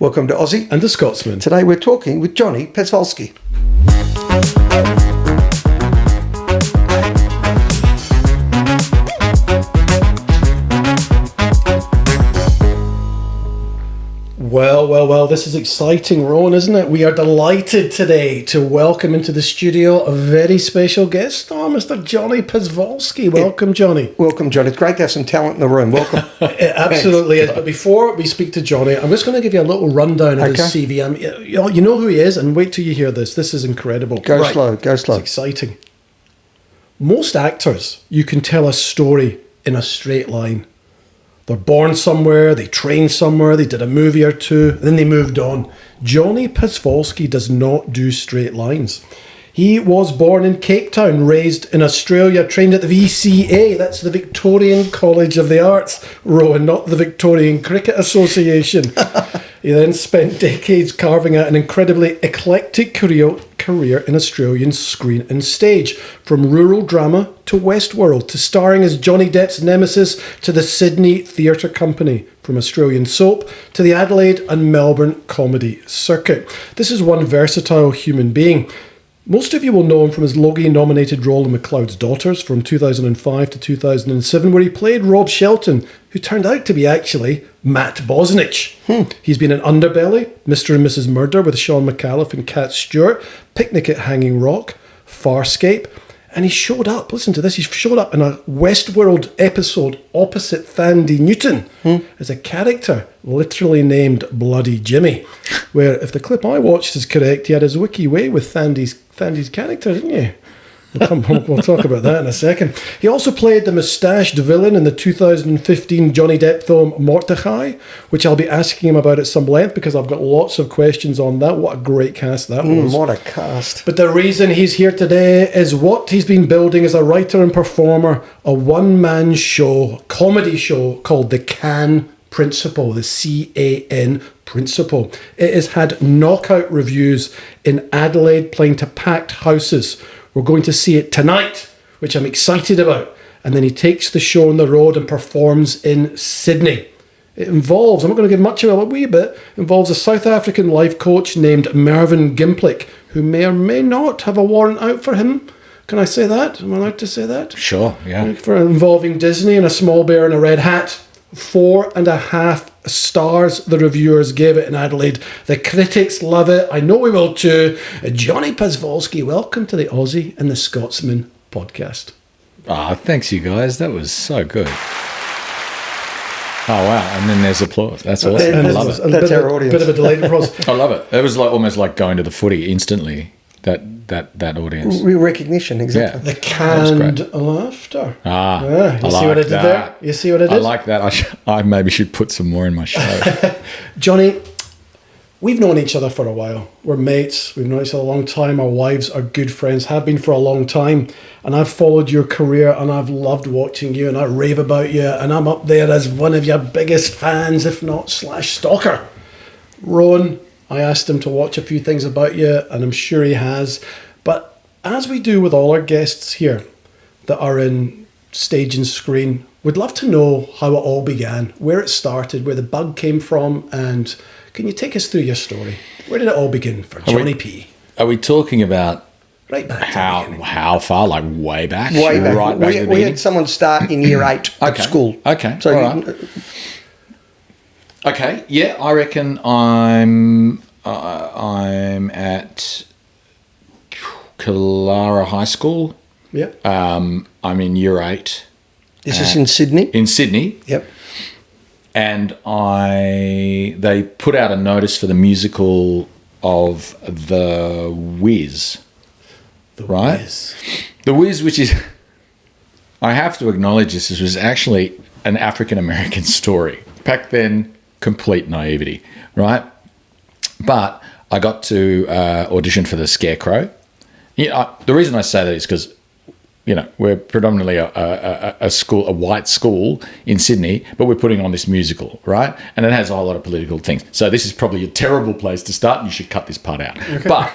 Welcome to Aussie and the Scotsman. Today we're talking with Jonny Pasvolsky. Well, this is exciting, Rowan, isn't it? We are delighted today to welcome into the studio a very special guest star, Mr. Jonny Pasvolsky. Welcome, Johnny. Welcome, Johnny. It's great to have some talent in the room. Welcome. It absolutely is. But before we speak to Johnny, I'm just going to give you a little rundown of his CV. You know who he is, and wait till you hear this. This is incredible. Go slow. It's exciting. Most actors, you can tell a story in a straight line. They're born somewhere, they trained somewhere, they did a movie or two, then they moved on. Jonny Pasvolsky does not do straight lines. He was born in Cape Town, raised in Australia, trained at the VCA, that's the Victorian College of the Arts, Rowan, not the Victorian Cricket Association. He then spent decades carving out an incredibly eclectic career in Australian screen and stage, from rural drama to Westworld, to starring as Johnny Depp's nemesis, to the Sydney Theatre Company, from Australian soap to the Adelaide and Melbourne comedy circuit. This is one versatile human being. Most of you will know him from his Logie-nominated role in MacLeod's Daughters from 2005 to 2007, where he played Rob Shelton, who turned out to be actually Matt Bosnich. He's been in Underbelly, Mr. and Mrs. Murder with Sean McAuliffe and Cat Stewart, Picnic at Hanging Rock, Farscape, and he showed up, listen to this, he showed up in a Westworld episode opposite Thandie Newton as a character literally named Bloody Jimmy, where, if the clip I watched is correct, he had his wiki way with Thandie's character, didn't you? We'll talk about that in a second. He also played the moustached villain in the 2015 Johnny Depp film Mordechai, which I'll be asking him about at some length because I've got lots of questions on that. What a great cast that was. What a cast. But the reason he's here today is what he's been building as a writer and performer, a one-man show, comedy show called The Can Principle, the C-A-N Principle. It has had knockout reviews in Adelaide, playing to packed houses. We're going to see it tonight, which I'm excited about. And then he takes the show on the road and performs in Sydney. It involves, I'm not going to give much of a wee bit, involves a South African life coach named Mervyn Gimplick, who may or may not have a warrant out for him. Can I say that? Am I allowed to say that? Sure, yeah. For involving Disney and a small bear in a red hat. 4.5 stars the reviewers gave it in Adelaide. The critics love it. I know we will too. Jonny Pasvolsky, welcome to the Aussie and the Scotsman podcast. Thanks, you guys. That was so good. Oh, wow. And then there's applause. That's awesome. I love it. That's our audience. Bit of a delayed applause. I love it. It was almost like going to the footy instantly, that audience. Real recognition, exactly. Yeah. The canned laughter. You see what I did there? You see what I did? I like that. I maybe should put some more in my show. Johnny, we've known each other for a while. We're mates. We've known each other a long time. Our wives are good friends, have been for a long time. And I've followed your career and I've loved watching you and I rave about you. And I'm up there as one of your biggest fans, if not /stalker. Rowan, I asked him to watch a few things about you, and I'm sure he has. But as we do with all our guests here that are in stage and screen, we'd love to know how it all began, where it started, where the bug came from, and can you take us through your story? Where did it all begin for Johnny P? Are we talking about right back how far? Like way back? Way back. Right back to the we had someone start in year 8 at school. Okay. So all right. Okay, yeah, I reckon I'm at Killara High School. Yeah. I'm in year 8. This is in Sydney? In Sydney. Yep. And they put out a notice for the musical of The Wiz. The Wiz. The Wiz, which is, I have to acknowledge this was actually an African-American story. Back then, complete naivety, right? But I got to audition for the Scarecrow. The reason I say that is because, we're predominantly a school, a white school in Sydney, but we're putting on this musical, right? And it has a whole lot of political things. So this is probably a terrible place to start, and you should cut this part out. Okay. But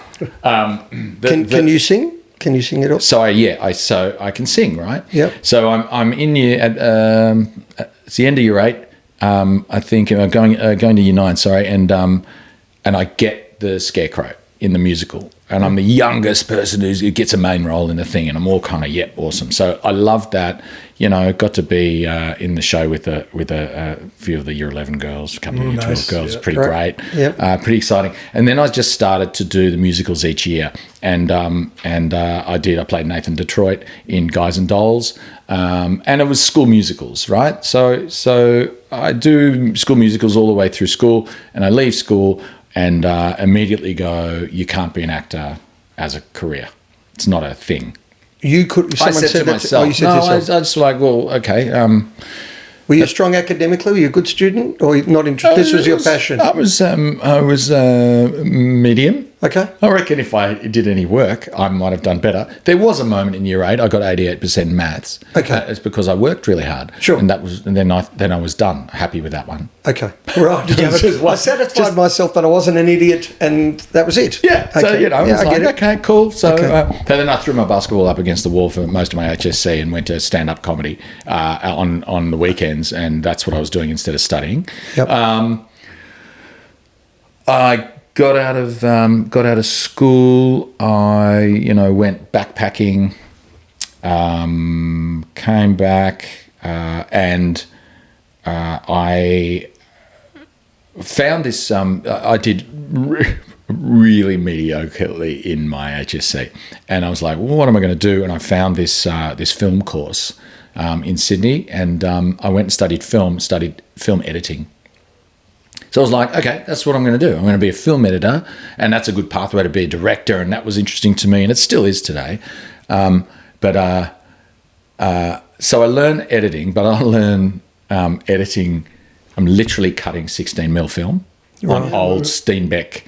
can you sing? Can you sing it all? So I can sing, right? Yep. So I'm in year at it's the end of year 8. I think going to year 9, sorry, and I get the Scarecrow in the musical, and I'm the youngest person who gets a main role in the thing, and I'm all kind of awesome. So I loved that. Got to be in the show with a few of the year 11 girls, a couple of year 12 girls. Yeah. Pretty great. Yep. Pretty exciting. And then I just started to do the musicals each year, and I played Nathan Detroit in Guys and Dolls, and it was school musicals, right? So I do school musicals all the way through school, and I leave school and immediately go, you can't be an actor as a career. It's not a thing. You could. I said to myself. I just like, well, okay. Were you strong academically? Were you a good student, or not interested? This was your passion. I was medium. Okay. I reckon if I did any work, I might have done better. There was a moment in year 8 I got 88% maths. Okay. It's because I worked really hard. Sure. And then I was done. Happy with that one. Okay. Right. I satisfied myself that I wasn't an idiot, and that was it. Yeah. Okay. So I was like, okay, cool. So then I threw my basketball up against the wall for most of my HSC and went to stand-up comedy on the weekends, and that's what I was doing instead of studying. Yep. I got out of school. I went backpacking, came back, and I found this. I did really mediocrely in my HSC, and I was like, well, what am I going to do? And I found this film course in Sydney, and I went and studied film editing. So I was like, okay, that's what I'm going to do. I'm going to be a film editor, and that's a good pathway to be a director, and that was interesting to me, and it still is today. So I learn editing, but I learn editing. I'm literally cutting 16mm film on old Steenbeck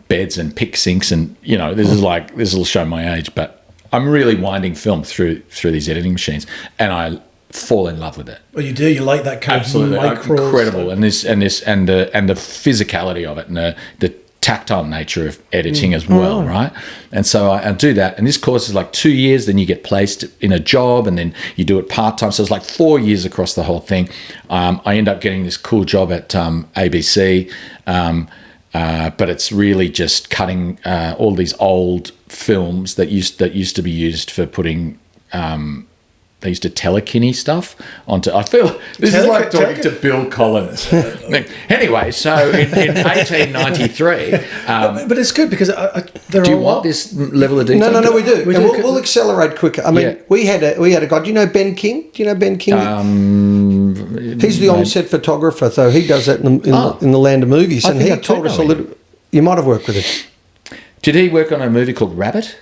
beds and pick sinks, and this will show my age, but I'm really winding film through these editing machines, and I fall in love with it. Well, you do. You like that kind absolutely of micro incredible, stuff. and the physicality of it, and the tactile nature of editing as well, right? And so I do that, and this course is like 2 years. Then you get placed in a job, and then you do it part time. So it's like 4 years across the whole thing. I end up getting this cool job at ABC, but it's really just cutting all these old films that used to be used for putting. They used to telekine stuff onto. I feel this is like talking to Bill Collins. Anyway, so in 1893, but it's good because do you want this level of detail? No, we do. We'll accelerate quicker. I mean, we had a guy. Do you know Ben King? Do you know Ben King? He's the on-set photographer, so he does that in the land of movies, and he told us a little. You might have worked with him. Did he work on a movie called Rabbit?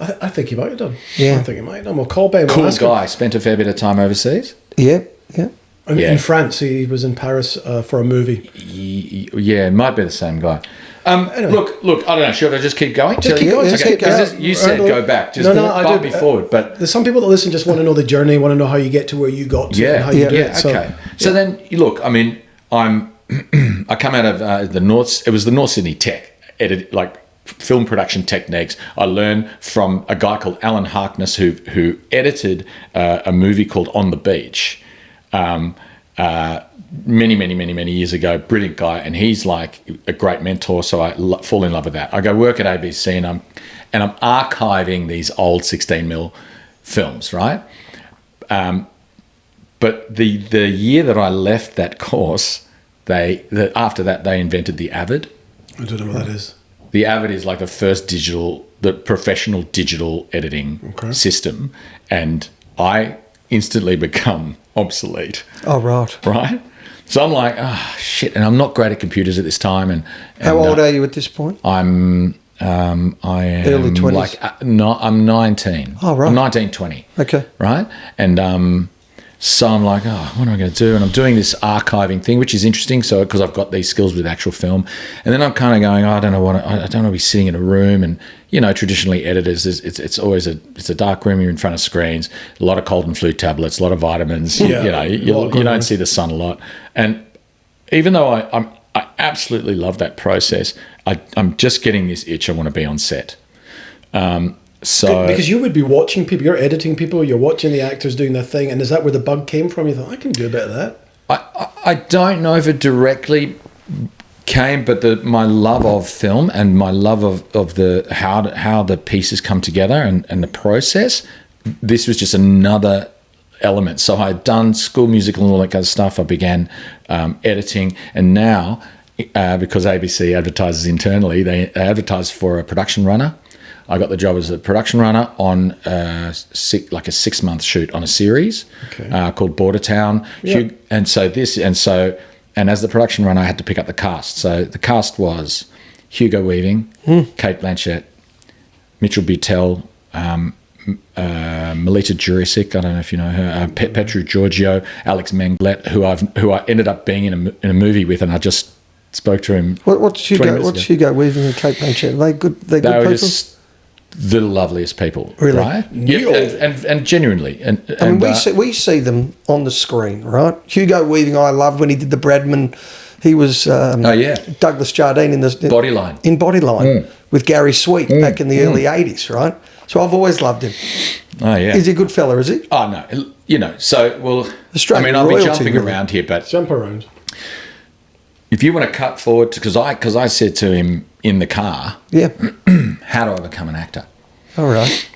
I think he might have done. Yeah. I think he might have done. Well, call Ben. Cool guy. Spent a fair bit of time overseas. Yeah. In France. He was in Paris for a movie. Yeah, it might be the same guy. Anyway. Look, I don't know. Should I just keep going? Just keep going. Okay. You said go back. Just bump me forward. But there's some people that listen just want to know the journey, want to know how you get to where you got to, and how you get. Okay. So then, look, I mean, I come out of the North. It was the North Sydney Tech. Film production techniques. I learned from a guy called Alan Harkness who edited a movie called On the Beach many years ago. Brilliant guy, and he's like a great mentor. So I fall in love with that. I go work at ABC, and I'm archiving these old 16mm films, right? But the year that I left that course, after that they invented the Avid. I don't know what that is. The Avid is like the professional digital editing system, and I instantly become obsolete. Oh, right. Right? So I'm like, shit, and I'm not great at computers at this time. And how old are you at this point? I am early 20s. I'm 19. Oh, right. I'm 19, 20. Okay. Right? And so I'm like, what am I going to do? And I'm doing this archiving thing, which is interesting. So because I've got these skills with actual film, and then I'm kind of going, I don't want to be sitting in a room. And traditionally editors, it's always a dark room. You're in front of screens, a lot of cold and flu tablets, a lot of vitamins. You don't see the sun a lot. And even though I absolutely love that process, I'm just getting this itch. I want to be on set. So because you would be watching people, you're editing people, you're watching the actors doing their thing, and is that where the bug came from? You thought, I can do a bit of that. I don't know if it directly came, but my love of film and my love of the how the pieces come together and the process, this was just another element. So I had done School Musical and all that kind of stuff. I began editing, and now because ABC advertises internally, they advertise for a production runner. I got the job as a production runner on like a 6-month shoot on a series called Border Town. Yeah. And as the production runner, I had to pick up the cast. So the cast was Hugo Weaving, Cate Blanchett, Mitchell Butel, Melita Jurisic, I don't know if you know her, Petru Giorgio, Alex Menglet, who I ended up being in a movie with, and I just spoke to him. What's Hugo Weaving and Cate Blanchett? Are they good? They were people? Just the loveliest people, really? Right? Yeah, and genuinely, and we see them on the screen, right? Hugo Weaving, I loved when he did the Bradman. He was Douglas Jardine in Bodyline. In Bodyline with Gary Sweet back in the early '80s, right? So I've always loved him. Oh yeah, is he a good fella? Is he? Oh no, Australian I'll be royalty, jumping really. around here, but Jump around. If you want to cut forward, because I said to him in the car, how do I become an actor? All right.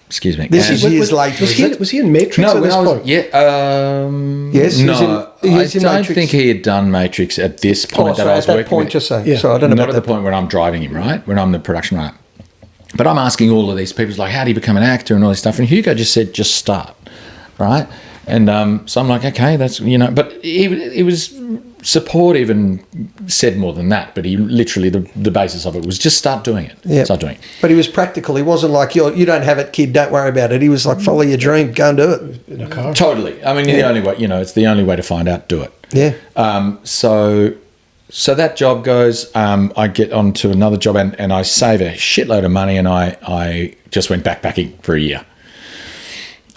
Excuse me. This is years later. Was he in Matrix at this point? Yeah. Yes. No, I don't Matrix. think he had done Matrix at this point that I was at that working point with. you're saying. Yeah. So I don't know Not about at the point when I'm driving him, right? When I'm the production runner. But I'm asking all of these people, like, how do you become an actor and all this stuff? And Hugo just said, just start, right? And so I'm like, okay, that's, but he was supportive and said more than that. But he literally, the basis of it was just start doing it. Yeah. Start doing it. But he was practical. He wasn't like, you don't have it, kid, don't worry about it. He was like, follow your dream, go and do it. In a car. Totally. I mean, the only way, it's the only way to find out, do it. Yeah. So that job goes, I get on to another job and I save a shitload of money and I just went backpacking for a year.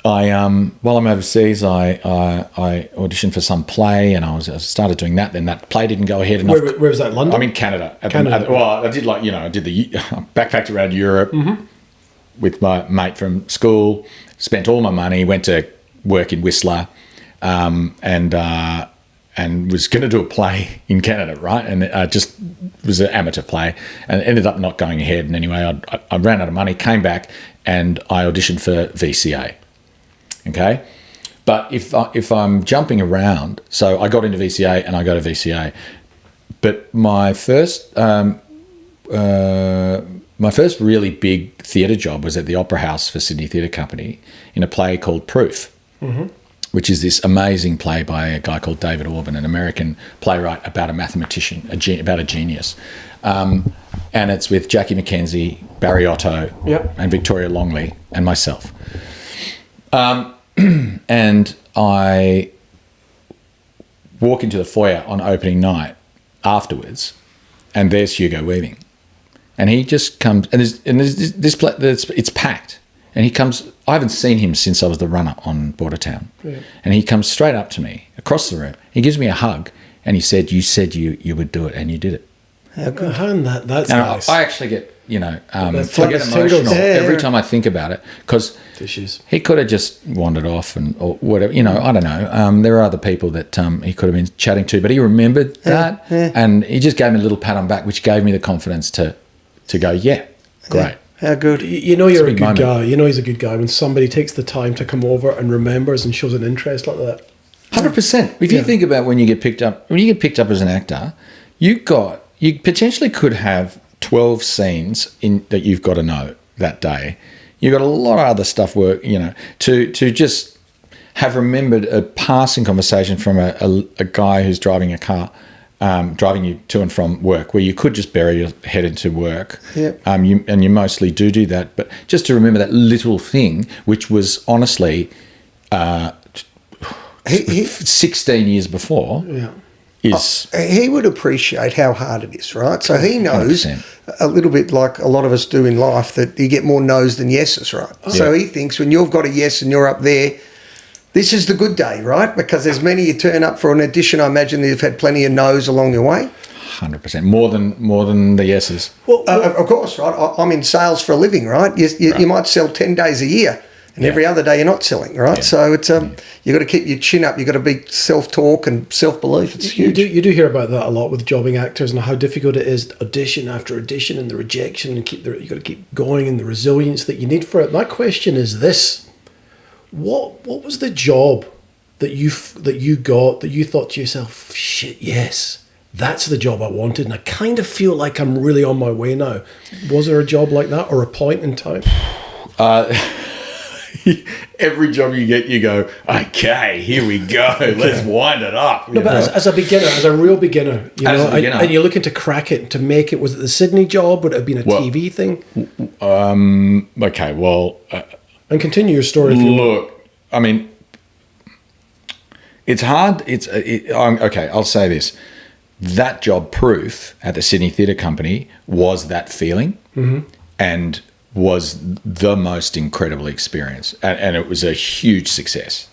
While I'm overseas, I auditioned for some play and I started doing that. Then that play didn't go ahead enough. Where was that, London? I'm in Canada. Canada. I did I did the backpacked around Europe with my mate from school, spent all my money, went to work in Whistler, and was going to do a play in Canada, right? And it just was an amateur play and it ended up not going ahead. And anyway, I ran out of money, came back and I auditioned for VCA. Okay? But if I'm jumping around, so I got into VCA and I go to VCA. But my first really big theatre job was at the Opera House for Sydney Theatre Company in a play called Proof. Which is this amazing play by a guy called David Orban, an American playwright about a mathematician, about a genius. And it's with Jackie McKenzie, Barry Otto, and Victoria Longley, and myself. And I walk into the foyer on opening night afterwards, and there's Hugo Weaving. And he just comes, and there's this play, it's packed. And he comes, I haven't seen him since I was the runner on Border Town. Yeah. And he comes straight up to me, across the room. He gives me a hug, and he said, you said you would do it, and you did it. How good. That's and nice. I actually get, I get emotional every time I think about it, because he could have just wandered off or whatever, I don't know. There are other people that he could have been chatting to, but he remembered that, and he just gave me a little pat on the back, which gave me the confidence to go, great. Yeah. How good. You're a good guy. He's a good guy when somebody takes the time to come over and remembers and shows an interest like that. 100%. If you think about when you get picked up as an actor, you potentially could have 12 scenes that you've got to know that day. You've got a lot of other stuff to just have remembered a passing conversation from a guy who's driving a car, driving you to and from work, where you could just bury your head into work. Yep. You mostly do that. But just to remember that little thing, which was honestly 16 years before, he would appreciate how hard it is, right? So he knows 100%. A little bit like a lot of us do in life that you get more no's than yeses, right? So he thinks when you've got a yes and you're up there, this is the good day, right? Because there's many you turn up for an audition. I imagine you've had plenty of no's along your way. 100%, more than the yeses. Well, of course, right? I'm in sales for a living, right? You might sell 10 days a year, and every other day you're not selling, right? So it's you got to keep your chin up. You got to be self-talk and self-belief. It's huge. You do hear about that a lot with jobbing actors and how difficult it is, audition after audition, and the rejection, and you got to keep going, and the resilience that you need for it. My question is this: what was the job that you got that you thought to yourself, shit, yes, that's the job I wanted, and I kind of feel like I'm really on my way now? Was there a job like that, or a point in time? Every job you get, you go, okay, here we go. Let's wind it up. No, but as a beginner, as a real beginner, and you're looking to crack it, to make it. Was it the Sydney job? Would it have been a TV thing? Okay, well, and continue your story. If you look, I mean, it's hard. Okay. I'll say this: that job proof at the Sydney Theatre Company was that feeling, and was the most incredible experience, and it was a huge success,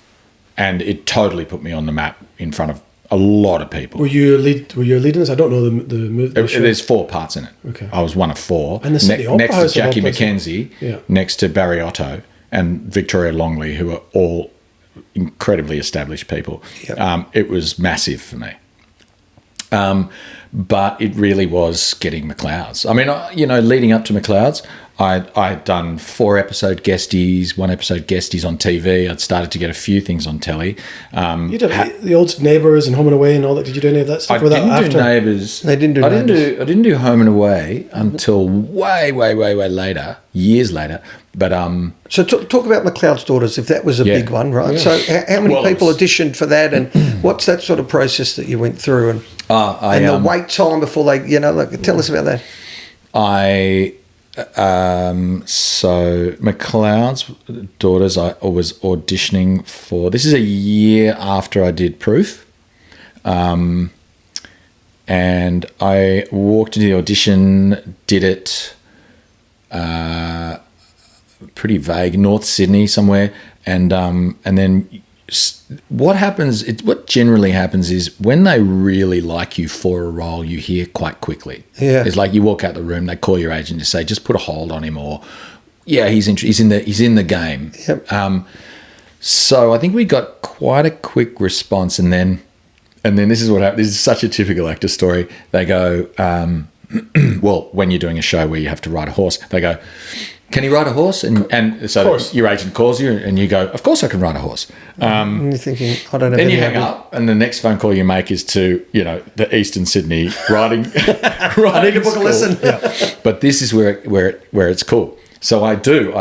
and it totally put me on the map in front of a lot of people. Were you a lead in this? I don't know the movie. There's 4 parts in it. Okay. I was one of 4. And the Sydney Opera next to House Jackie McKenzie, next to Barry Otto and Victoria Longley, who are all incredibly established people. Yep. It was massive for me. But it really was getting MacLeod's. I mean, leading up to MacLeod's, I'd done 4 episode guesties, 1 episode guesties on TV. I'd started to get a few things on telly. You did the old Neighbours and Home and Away and all that. Did you do any of that stuff? I didn't do Neighbours. They didn't do Neighbours. I didn't do Home and Away until way later, years later. But so talk about MacLeod's Daughters, if that was a big one, right? Yeah. So how many people auditioned for that, and what's that sort of process that you went through, and the wait time before they, tell us about that. So MacLeod's Daughters, I was auditioning for. This is a year after I did Proof, and I walked into the audition, did it. Pretty vague, North Sydney somewhere, and then what generally happens is when they really like you for a role, you hear quite quickly. Yeah, it's like you walk out the room, they call your agent to say, just put a hold on him, or he's in the game. Yep. So I think we got quite a quick response, and then this is what happened. This is such a typical actor story. They go, well, when you're doing a show where you have to ride a horse, they go, can you ride a horse? And so your agent calls you and you go, of course I can ride a horse. And you're thinking, I don't know. Then you hang up, and the next phone call you make is to, the Eastern Sydney riding. I need to book a lesson. Yeah. But this is where it's cool. So I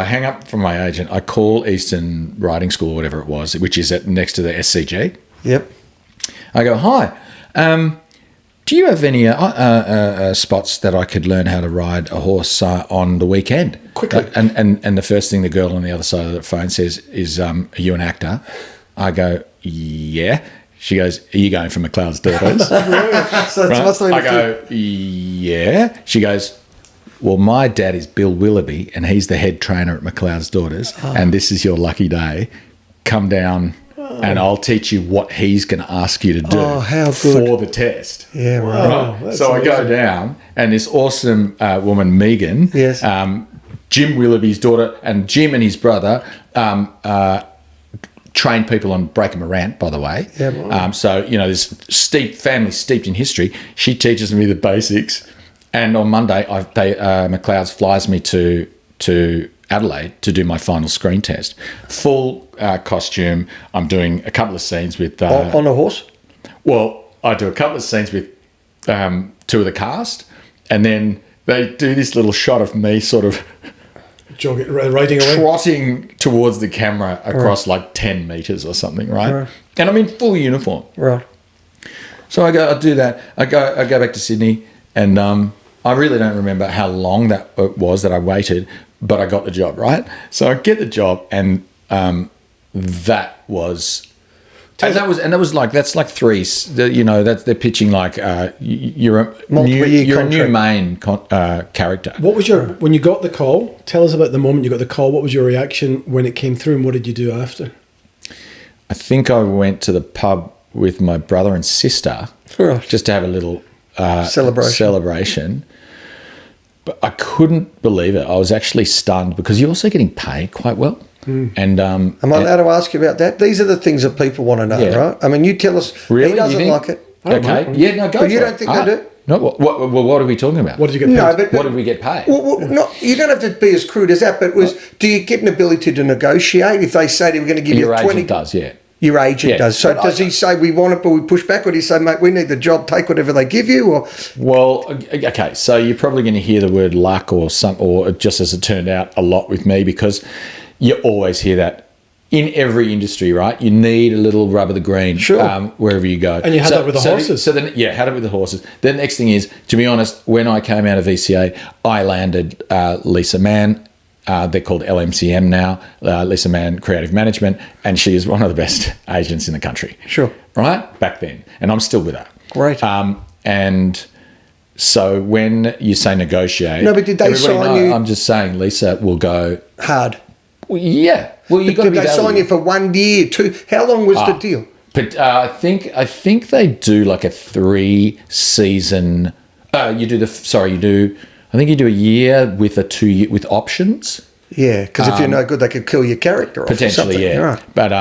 hang up from my agent. I call Eastern Riding School, or whatever it was, which is next to the SCG. Yep. I go, hi. Do you have any spots that I could learn how to ride a horse on the weekend? Quickly. And the first thing the girl on the other side of the phone says is, are you an actor? I go, yeah. She goes, are you going for MacLeod's Daughters? So right? I go, yeah. She goes, well, my dad is Bill Willoughby, and he's the head trainer at MacLeod's Daughters, and this is your lucky day. Come down. And I'll teach you what he's going to ask you to do for the test. Yeah, right. So amazing. I go down, and this awesome woman, Megan, yes. Jim Willoughby's daughter, and Jim and his brother train people on Break 'em a Rant, by the way. Yeah, right. So, this family steeped in history. She teaches me the basics. And on Monday, MacLeod's flies me to Adelaide to do my final screen test. Full costume. I'm doing a couple of scenes with... on a horse? Well, I do a couple of scenes with 2 of the cast, and then they do this little shot of me sort of... riding away? Trotting towards the camera across like 10 metres or something, right? And I'm in full uniform. Right. So I do that. I go back to Sydney, and I really don't remember how long that was that I waited, but I got the job, right? So I get the job, and that was... And that was like, that's like 3, they're pitching like you're a new main character. What was when you got the call, tell us about the moment you got the call, what was your reaction when it came through, and what did you do after? I think I went to the pub with my brother and sister just to have a little celebration. But I couldn't believe it. I was actually stunned because you're also getting paid quite well. And am I allowed to ask you about that? These are the things that people want to know, right? I mean, you tell us. Really? He doesn't like it. Okay. Yeah, no, go for it. You don't think they do? No, what are we talking about? What did you get paid? No, but what did we get paid? Well, you don't have to be as crude as that, but do you get an ability to negotiate if they say they're going to give you 20? Your agent does, yeah. Your agent does. So does he say we want it, but we push back, or do you say, mate, we need the job, take whatever they give you? Or well, okay, so you're probably going to hear the word luck or just as it turned out a lot with me, because you always hear that in every industry, right? You need a little rub of the green, wherever you go. And you had that with the horses. So then, had it with the horses. The next thing is, to be honest, when I came out of VCA, I landed Lisa Mann. They're called LMCM now, Lisa Mann Creative Management, and she is one of the best agents in the country. Sure. Right? Back then. And I'm still with her. Great. And so when you say negotiate... No, but did they sign you... I'm just saying Lisa will go... Hard. Well, yeah. Well, you got to be... Did they sign you for 1 year, 2? How long was the deal? But I think they do like a 3-season... You do... I think you do a year with a 2 year with options. Yeah, because if you're no good, they could kill your character off. Potentially, yeah. Right. But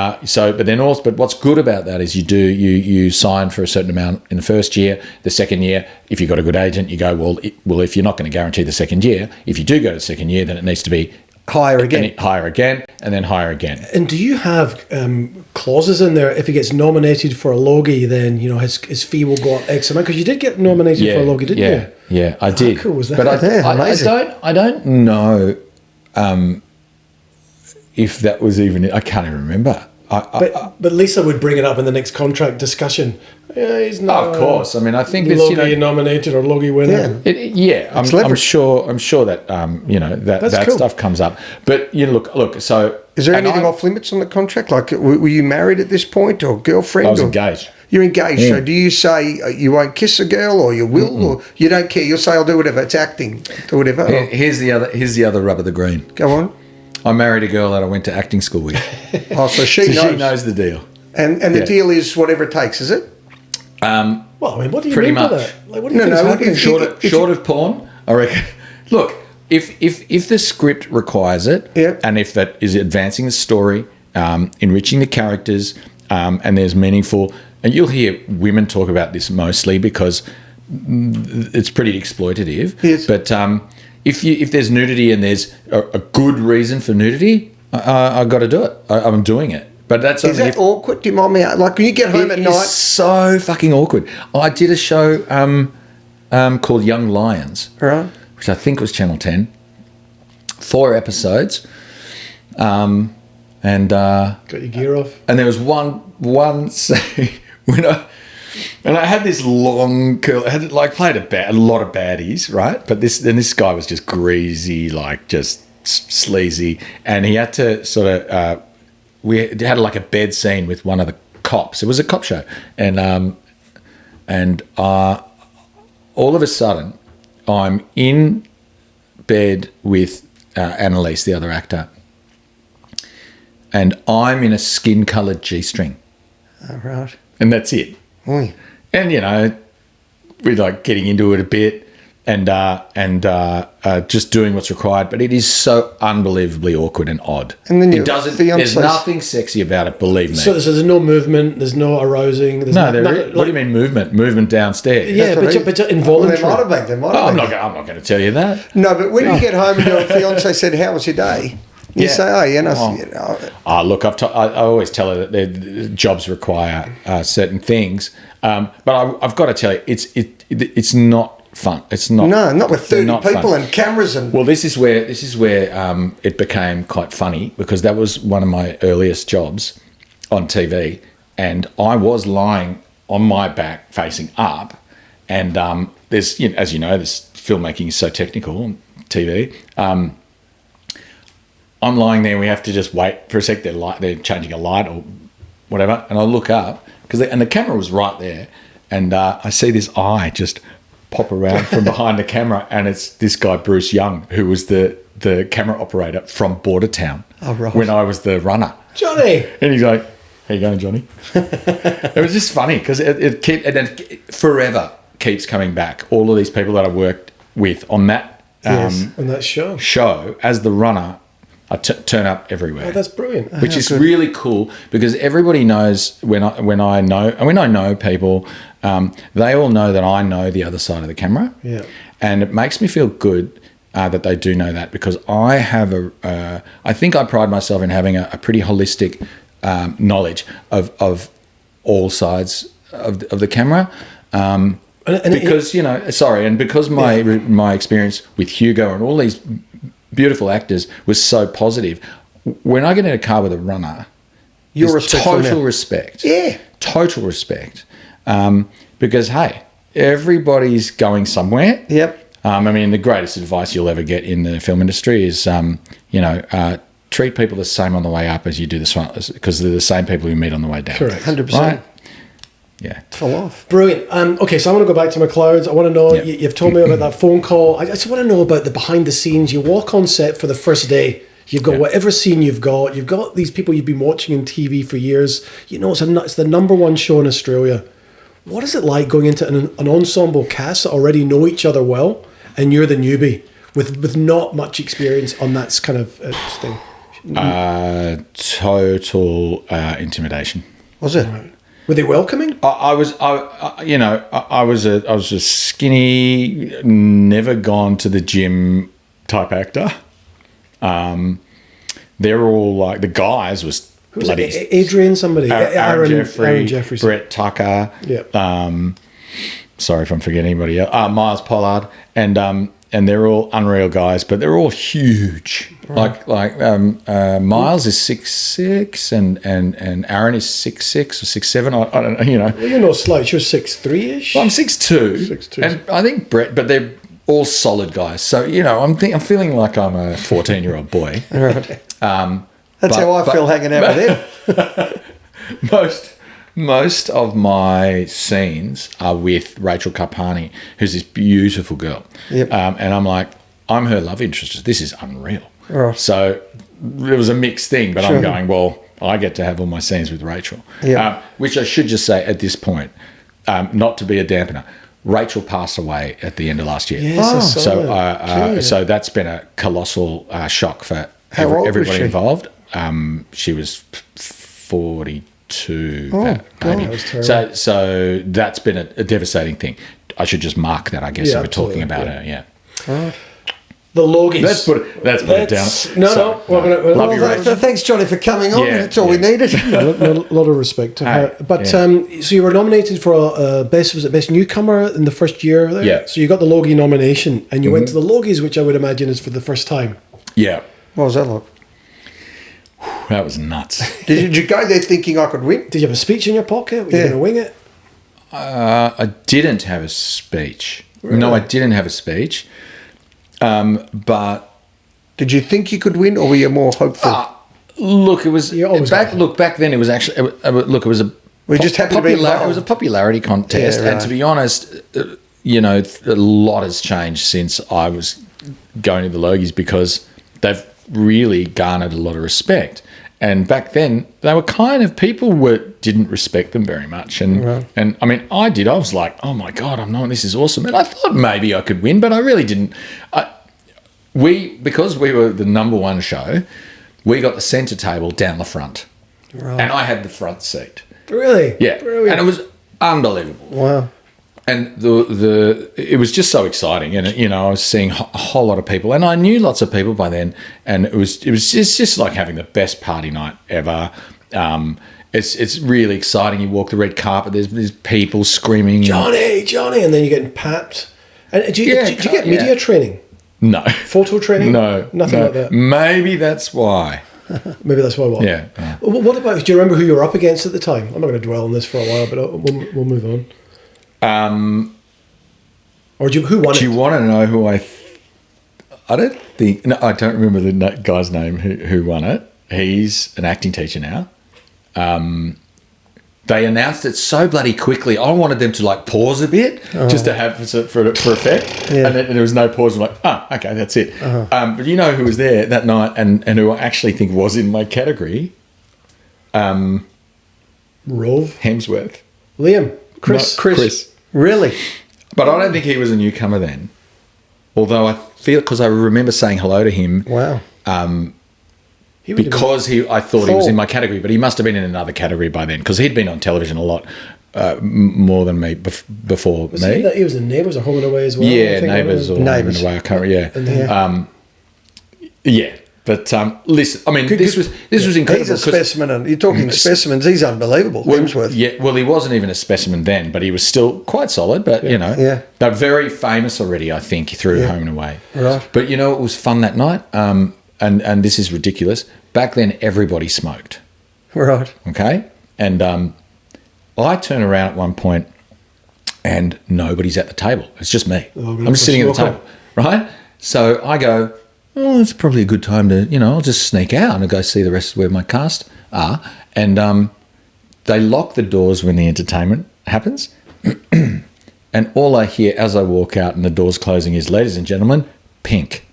what's good about that is you sign for a certain amount in the first year. The second year, if you've got a good agent, you go, well, if you're not going to guarantee the second year, if you do go to the second year, then it needs to be higher again, and then higher again. And do you have clauses in there? If he gets nominated for a Logie, then his fee will go up X amount. Because you did get nominated for a Logie, didn't you? Yeah, I did. How cool was that? But I don't know if that was even. I can't even remember. But Lisa would bring it up in the next contract discussion. Yeah, he's not. Of course. I mean, I think Logie nominated or Logie winner. I'm sure that that cool. stuff comes up. But look. So is there anything off limits on the contract? Like, were you married at this point, or girlfriend? I was engaged. You're engaged. Yeah. So do you say you won't kiss a girl, or you will, or you don't care? You'll say I'll do whatever. It's acting. Do whatever. Here's the other rub of the green. Go on. I married a girl that I went to acting school with. So she knows. She knows the deal. And the deal is whatever it takes, is it? Well, I mean, what do you pretty mean much. by that? Like, what do you think is happening? Short of porn, I reckon. Look, if the script requires it, and if that is advancing the story, enriching the characters, and there's meaningful, and you'll hear women talk about this mostly because it's pretty exploitative. Yes. But if there's nudity and there's a good reason for nudity, I got to do it. I'm doing it. But that's is that awkward? Do you mind me? Like when you get home at night, it's so fucking awkward. I did a show called Young Lions, right? Which I think was Channel 10. 4 episodes, and got your gear off. And there was one scene when I had this long curl. I had played a lot of baddies, right? But this guy was just greasy, like just sleazy, and he had to sort of. We had like a bed scene with one of the cops. It was a cop show, and all of a sudden, I'm in bed with Annalise, the other actor, and I'm in a skin-coloured G-string. Oh, right. And that's it. Oy. And we're like getting into it a bit, and just doing what's required, but it is so unbelievably awkward and odd. And then there's nothing sexy about it, believe me. So there's no movement, there's no arousing. There's what do you mean movement? Movement downstairs. Yeah, but involuntary. Well, they might have been. I'm not going to tell you that. No, but when you get home and your fiance said, "How was your day?" You say, Look, I always tell her that their jobs require certain things, but I've got to tell you, it's not fun. It's not. No, not with 30 people fun. And cameras and. Well, this is where it became quite funny, because that was one of my earliest jobs on TV, and I was lying on my back facing up, and there's, as you know, this filmmaking is so technical on TV. I'm lying there, and we have to just wait for a sec. They're changing a light or whatever, and I look up and the camera was right there, and I see this eye just pop around from behind the camera, and it's this guy Bruce Young, who was the camera operator from Bordertown. Oh, right. When I was the runner, Johnny, and he's like, "How you going, Johnny?" It was just funny because it forever keeps coming back. All of these people that I worked with on that on that show as the runner. I turn up everywhere. Oh, that's brilliant. Which is really cool because everybody knows when I know people, they all know that I know the other side of the camera. Yeah. And it makes me feel good that they do know that, because I have I think I pride myself in having a pretty holistic knowledge of all sides of the camera. Because my experience with Hugo and all these beautiful actors was so positive. When I get in a car with a runner, total respect. Yeah. Total respect. Because, hey, everybody's going somewhere. Yep. I mean, the greatest advice you'll ever get in the film industry is, treat people the same on the way up as you do because they're the same people you meet on the way down. Correct. 100%. Right? Yeah. For life. Brilliant. Okay, so I want to go back to MacLeod. I want to know, you've told me about that phone call. I just want to know about the behind the scenes. You walk on set for the first day. You've got whatever scene you've got. You've got these people you've been watching on TV for years. You know, it's the number one show in Australia. What is it like going into an ensemble cast that already know each other well, and you're the newbie with not much experience on that kind of thing? Total intimidation. Was it? Right. Were they welcoming? I was a skinny, never gone to the gym type actor. They're all like, the guys was bloody Adrian, somebody, Aaron Jeffrey, Brett Tucker. Yeah. Sorry if I'm forgetting anybody else. Miles Pollard, and they're all unreal guys, but they're all huge. Right. Like Miles is 6'6", and Aaron is 6'6" or 6'7". I don't know. You know. Well, you're no slouch. You're 6'3"-ish. Well, I'm 6'2", 6'2", and I think Brett, but they're all solid guys. So I'm feeling like I'm a 14-year-old boy. Right. That's how I feel hanging out with him. Most of my scenes are with Rachel Carpani, who's this beautiful girl. Yep. And I'm like, I'm her love interest. This is unreal. Right. So it was a mixed thing, but I'm going, well, I get to have all my scenes with Rachel. Yep. Which I should just say at this point, not to be a dampener, Rachel passed away at the end of last year. Yes, So that's been a colossal shock for everybody involved. She was 42. Maybe. That so that's been a devastating thing. I should just mark that, I guess, if we're talking about her. Yeah. The Logies. Let's put it down. No. Love you, Rachel. Thanks, Johnny, for coming on. That's all we needed. A lot of respect to her. But so you were nominated for best newcomer in the first year there? Yeah. So you got the Logie nomination, and you went to the Logies, which I would imagine is for the first time. Yeah. What was that like? That was nuts. Did you go there thinking I could win? Did you have a speech in your pocket? Were you going to wing it? I didn't have a speech. Really? No, I didn't have a speech. But did you think you could win, or were you more hopeful? Look, it was back then. It was actually it was a. We just happened to be involved. It was a popularity contest, and to be honest, a lot has changed since I was going to the Logies, because they've really garnered a lot of respect. And back then, they were kind of, people didn't respect them very much. And and I mean, I did. I was like, oh my God, I'm knowing this is awesome. And I thought maybe I could win, but I really didn't. Because we were the number one show, we got the centre table down the front. Right. And I had the front seat. Really? Yeah. Brilliant. And it was unbelievable. Wow. And it was just so exciting, and I was seeing a whole lot of people, and I knew lots of people by then, and it was just like having the best party night ever. It's really exciting. You walk the red carpet, there's people screaming, Johnny, and then you're getting papped. And did you get media training? No. Photo training? No, nothing like that. Maybe that's why. Maybe that's why. What? Yeah. What about? Do you remember who you were up against at the time? I'm not going to dwell on this for a while, but we'll move on. Who won it? Do you want to know who I don't think... No, I don't remember the guy's name who won it. He's an acting teacher now. They announced it so bloody quickly. I wanted them to pause a bit just to have for effect. Yeah. And then there was no pause. I'm like, okay, that's it. But you know who was there that night and who I actually think was in my category? Rove? Hemsworth. Liam? Chris. Really? But I don't think he was a newcomer then. Although I feel, because I remember saying hello to him. Wow. because I thought he was in my category, but he must have been in another category by then because he'd been on television a lot more than me before me. He was in Neighbours or Home and Away as well. Yeah, Neighbours or Home and Away. I can't. Yeah. But listen, I mean, this was incredible. He's a specimen, and you're talking specimens. He's unbelievable. Hemsworth. Yeah, well, he wasn't even a specimen then, but he was still quite solid. But they're very famous already, I think, through Home and Away. Right. But you know, it was fun that night. And this is ridiculous. Back then, everybody smoked. Right. Okay. And I turn around at one point, and nobody's at the table. It's just me. I'm just sitting at the table, right? So I go, oh, it's probably a good time to, I'll just sneak out and go see the rest of where my cast are. And they lock the doors when the entertainment happens. And all I hear as I walk out and the door's closing is, ladies and gentlemen, pink.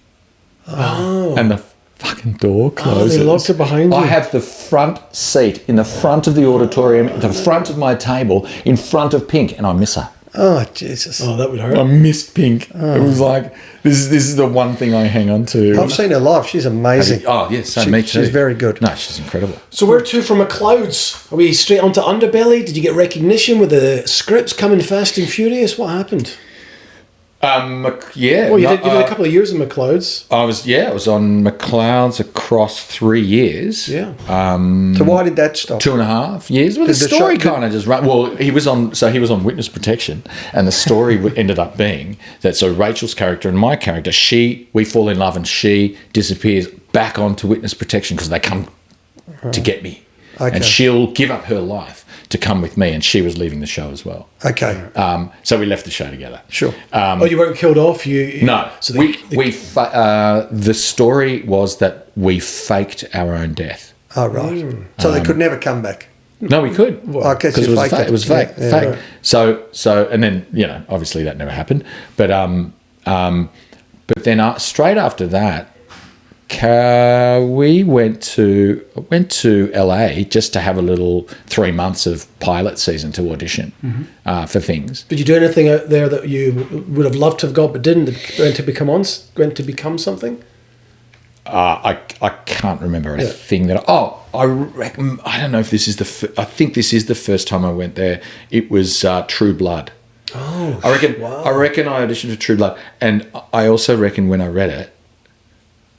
Oh. And the fucking door closes. They locked it behind you. I have the front seat in the front of the auditorium, the front of my table, in front of Pink, and I miss her. Oh, Jesus. Oh, that would hurt. I missed Pink. It was like, this is the one thing I hang on to. I've seen her live. She's amazing. Oh, yes, me too. She's very good. No, she's incredible. So where to from MacLeod's? Are we straight onto Underbelly? Did you get recognition with the scripts coming fast and furious? What happened? Yeah. Well, you did a couple of years in MacLeod's. I was on MacLeod's across 3 years. Yeah. So why did that stop? 2.5 years. Well, the story kind of just ran. Well, he was on witness protection, and the story ended up being that so Rachel's character and my character, we fall in love, and she disappears back onto witness protection because they come to get me, and she'll give up her life to come with me, and she was leaving the show as well. Okay. So we left the show together. Sure. You weren't killed off? No. So the story was that we faked our own death. Oh, right. So they could never come back? No, we could. Because it was fake. It was fake. Yeah, fake. Right. So, and then, obviously that never happened. But then straight after that, we went to LA just to have a little 3 months of pilot season to audition for things. Did you do anything out there that you would have loved to have got but didn't? Went to become something? I can't remember a thing that. I reckon. I don't know if this is I think this is the first time I went there. It was True Blood. Oh, I reckon. Wow. I reckon I auditioned for True Blood, and I also reckon when I read it,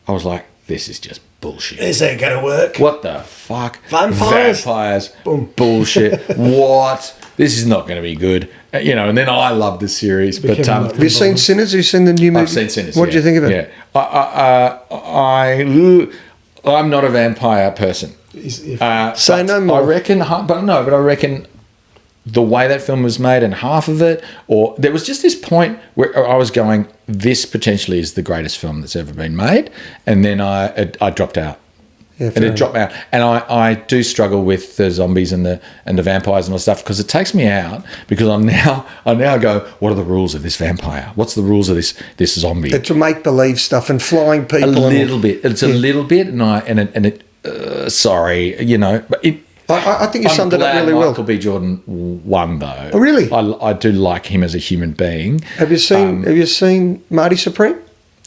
I was like, this is just bullshit. This ain't gonna work. What the fuck? Vampires. Boom. Bullshit. What? This is not going to be good. And then I love the series. But have you seen Sinners? Have you seen the new movie? I've seen Sinners. What do you think of it? Yeah. I'm not a vampire person. Say no more. I reckon, but I reckon the way that film was made and half of it, or there was just this point where I was going, this potentially is the greatest film that's ever been made, and then I dropped out. Yeah, and it dropped out, and I do struggle with the zombies and the vampires and all stuff because it takes me out because I now go, what are the rules of this vampire? What's the rules of this zombie? It's make believe stuff and flying people. A little bit, a little bit, sorry, but it. I think you summed it up really well. Michael B. Jordan won, though. Oh, really? I do like him as a human being. Have you seen Marty Supreme?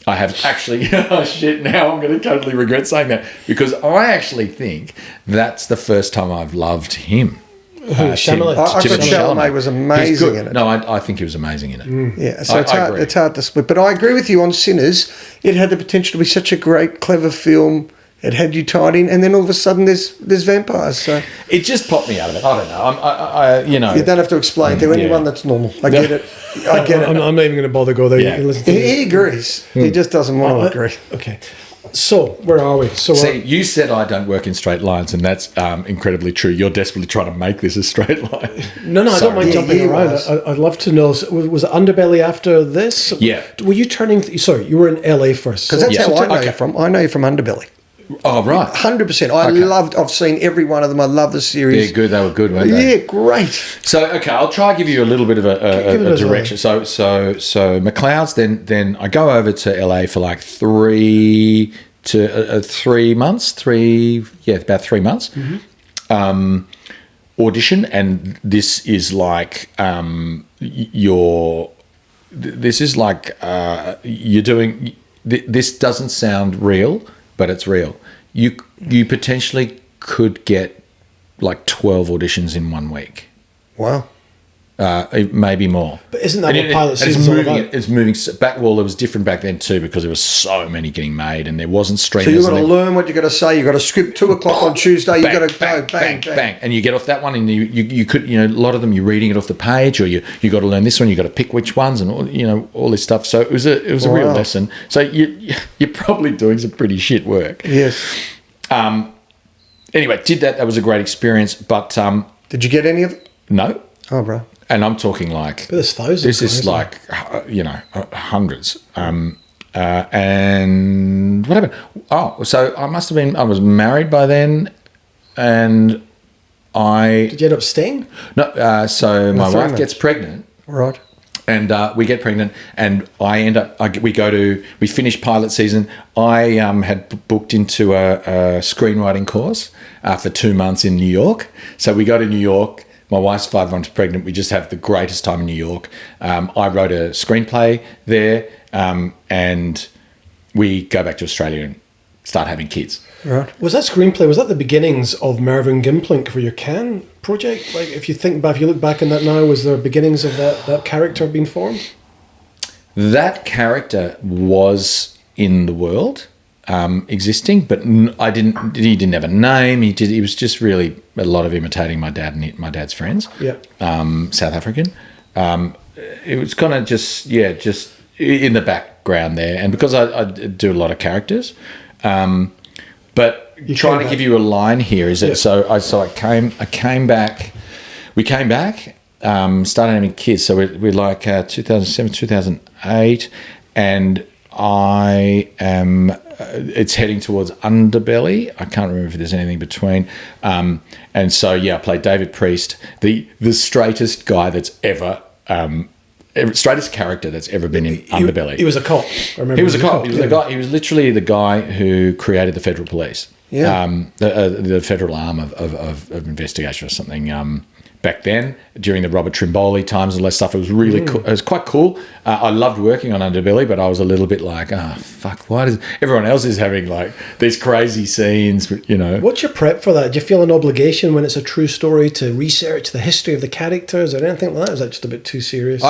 I have actually. Oh shit! Now I'm going to totally regret saying that because I actually think that's the first time I've loved him. Chalamet. I thought Chalamet was amazing in it. No, I think he was amazing in it. Yeah, so it's hard to split. But I agree with you on Sinners. It had the potential to be such a great, clever film. It had you tied in, and then all of a sudden there's vampires. So it just popped me out of it. I don't know. You don't have to explain to anyone that's normal. I get it. I'm not even going to bother go there. Yeah. He agrees. He just doesn't want to agree. Okay. So where are we? See, you said I don't work in straight lines, and that's incredibly true. You're desperately trying to make this a straight line. No, I don't mind jumping around. I'd love to know. Was it Underbelly after this? Yeah. Were you turning? Sorry, you were in LA first. Because that's how I know you from. I know you from Underbelly. Oh, right. 100%. I've seen every one of them. I love the series. Yeah, good. They were good, weren't they? Yeah, great. So, okay, I'll try to give you a little bit of a direction. So MacLeod's, then I go over to LA for like 3 months. About 3 months. Mm-hmm. Audition, and this is like you're doing. This doesn't sound real, but it's real. you potentially could get like 12 auditions in 1 week. Wow. Maybe more. But isn't that what pilot season's all about? It's moving back. Well, it was different back then too because there was so many getting made and there wasn't streamers. So you've got to learn what you got to say. You've got to script 2 o'clock on Tuesday. You've got to go bang. And you get off that one and you could, a lot of them you're reading it off the page or you got to learn this one. You got to pick which ones and all this stuff. So it was a real lesson. So you're probably doing some pretty shit work. Yes. Anyway, did that. That was a great experience. But did you get any of it? No. Oh, bro. And I'm talking like there's thousands. This is like hundreds. And what happened? Oh, so I was married by then, and Did you end up staying? No. So my wife gets pregnant. Right. And we get pregnant, and I end up. We finish pilot season. I had booked into a screenwriting course for 2 months in New York. So we go to New York. My wife's 5 months pregnant. We just have the greatest time in New York. I wrote a screenplay there, and we go back to Australia and start having kids. Right. Was that screenplay? Was that the beginnings of Mervyn Gimplink for your Cannes project? Like, if you look back on that now, was there beginnings of that character being formed? That character was in the world, existing, but he didn't have a name. He was just really a lot of imitating my dad and my dad's friends. Yeah. South African. It was kind of just in the background there, and because I do a lot of characters, but trying to give you a line here is that I came back. We came back, started having kids. So we're like 2007, 2008, and I am. It's heading towards Underbelly. I can't remember if there's anything between. And so I played David Priest, the straightest guy that's ever. Straightest character that's ever been in Underbelly. He was a cop. He was a cop. He was the guy. He was literally the guy who created the Federal Police. Yeah. The federal arm of investigation or something. Back then, during the Robert Trimboli times and all that stuff, it was really cool. It was quite cool. I loved working on Underbelly, but I was a little bit like, fuck, why does everyone else is having like these crazy scenes, What's your prep for that? Do you feel an obligation when it's a true story to research the history of the characters or anything like that? Is that just a bit too serious?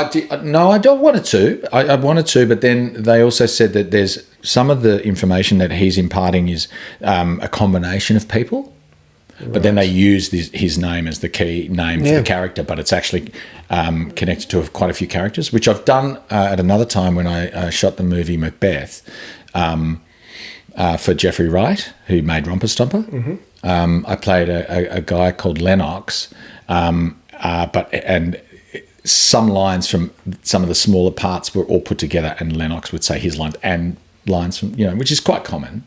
No, I don't want it to. I wanted to, but then they also said that there's some of the information that he's imparting is a combination of people. Right. But then they use his name as the key name for the character, but it's actually connected to quite a few characters, which I've done at another time when I shot the movie Macbeth for Jeffrey Wright, who made Romper Stomper. Mm-hmm. I played a guy called Lennox, and some lines from some of the smaller parts were all put together, and Lennox would say his lines and lines from which is quite common.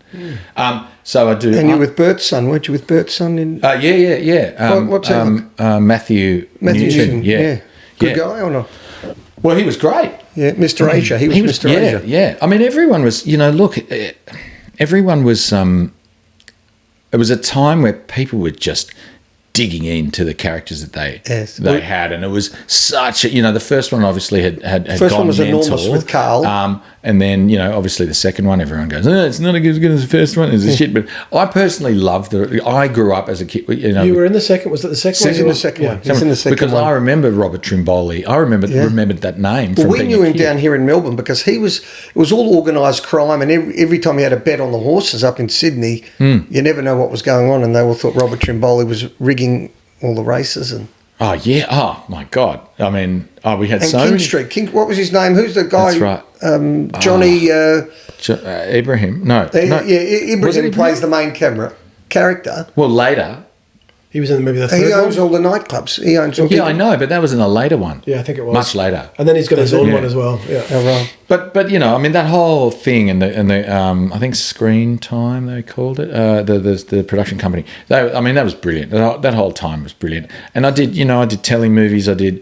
So I do. And you're with Bert's son, weren't you? With Bert's son in? Yeah. What's that? Matthew Newton. Yeah. Good guy or not? Well, he was great. Yeah, Mr. Asia. He was Mr. Asia. Yeah. I mean, everyone was. Everyone was. It was a time where people were just digging into the characters that they had, and it was such a, the first one obviously had first gone one was mental, enormous with Carl, and then obviously the second one everyone goes, it's not as good as the first one, it's a shit. But I personally loved I grew up as a kid. You were in the second. Was it the second? He's in the second one. He's in the second because one. I remember Robert Trimboli. I remembered that name. Well, we knew him down here in Melbourne because it was all organised crime, and every time he had a bet on the horses up in Sydney, you never know what was going on, and they all thought Robert Trimboli was rigging all the races. And my God, I mean, we had and so King many. Street, what was his name? Who's the guy? That's right. Johnny Ibrahim. No, Ibrahim plays the main character. Well, later he was in maybe the third one. He owns all the nightclubs. He owns all. Yeah, I know, but that was in a later one. Yeah, I think it was much later. And then he's got his own one as well. Yeah, right. But I mean, that whole thing and the I think Screen Time they called it, the production company. That was brilliant. That whole time was brilliant. And I did telly movies. I did.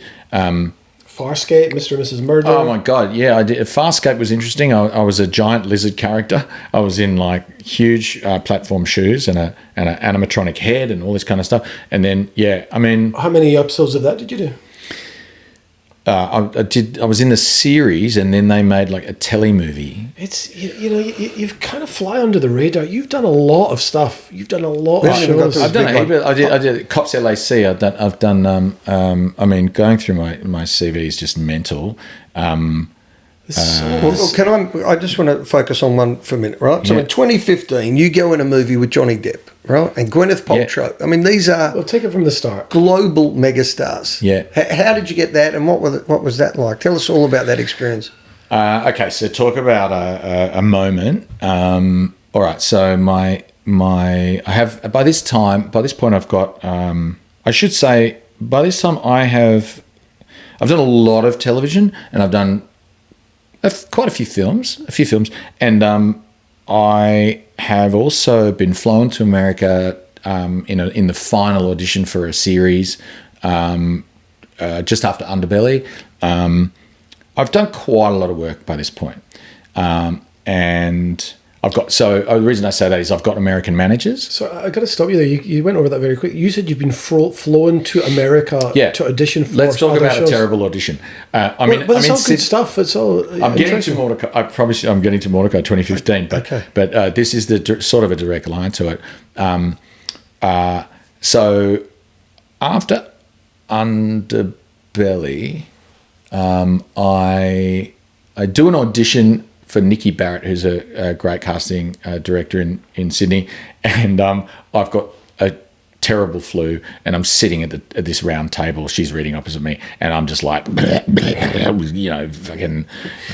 Farscape, Mr. and Mrs. Murder. Oh my God, yeah, I did. Farscape was interesting. I was a giant lizard character. I was in like huge platform shoes and an animatronic head and all this kind of stuff. And then how many episodes of that did you do? I was in the series, and then they made like a telly movie. It's you've kind of fly under the radar. You've done a lot of stuff. You've done a lot of shows. I've done a heap. I did Cops LAC. I've done. I mean, going through my CV is just mental. I just want to focus on one for a minute, right? So in 2015, you go in a movie with Johnny Depp, right? And Gwyneth Paltrow. Yeah. I mean, these are... Well, take it from the start. Global megastars. Yeah. How did you get that, and what was that like? Tell us all about that experience. Okay, so talk about a moment. All right, so by this point I've got, I should say, by this time I've done a lot of television, and I've done quite a few films, and I have also been flown to America in the final audition for a series just after Underbelly. I've done quite a lot of work by this point, and the reason I say that is I've got American managers. So I got to stop you there. You went over that very quick. You said you've been flown to America to audition for. Let's talk about shows. A terrible audition. But it's all good stuff. It's all. I'm getting to Mordechai. I promise you, I'm getting to Mordechai 2015. But this is the sort of a direct line to it. So after Underbelly, I do an audition for Nikki Barrett, who's a great casting director in Sydney, and I've got a terrible flu, and I'm sitting at this round table. She's reading opposite me, and I'm just like, fucking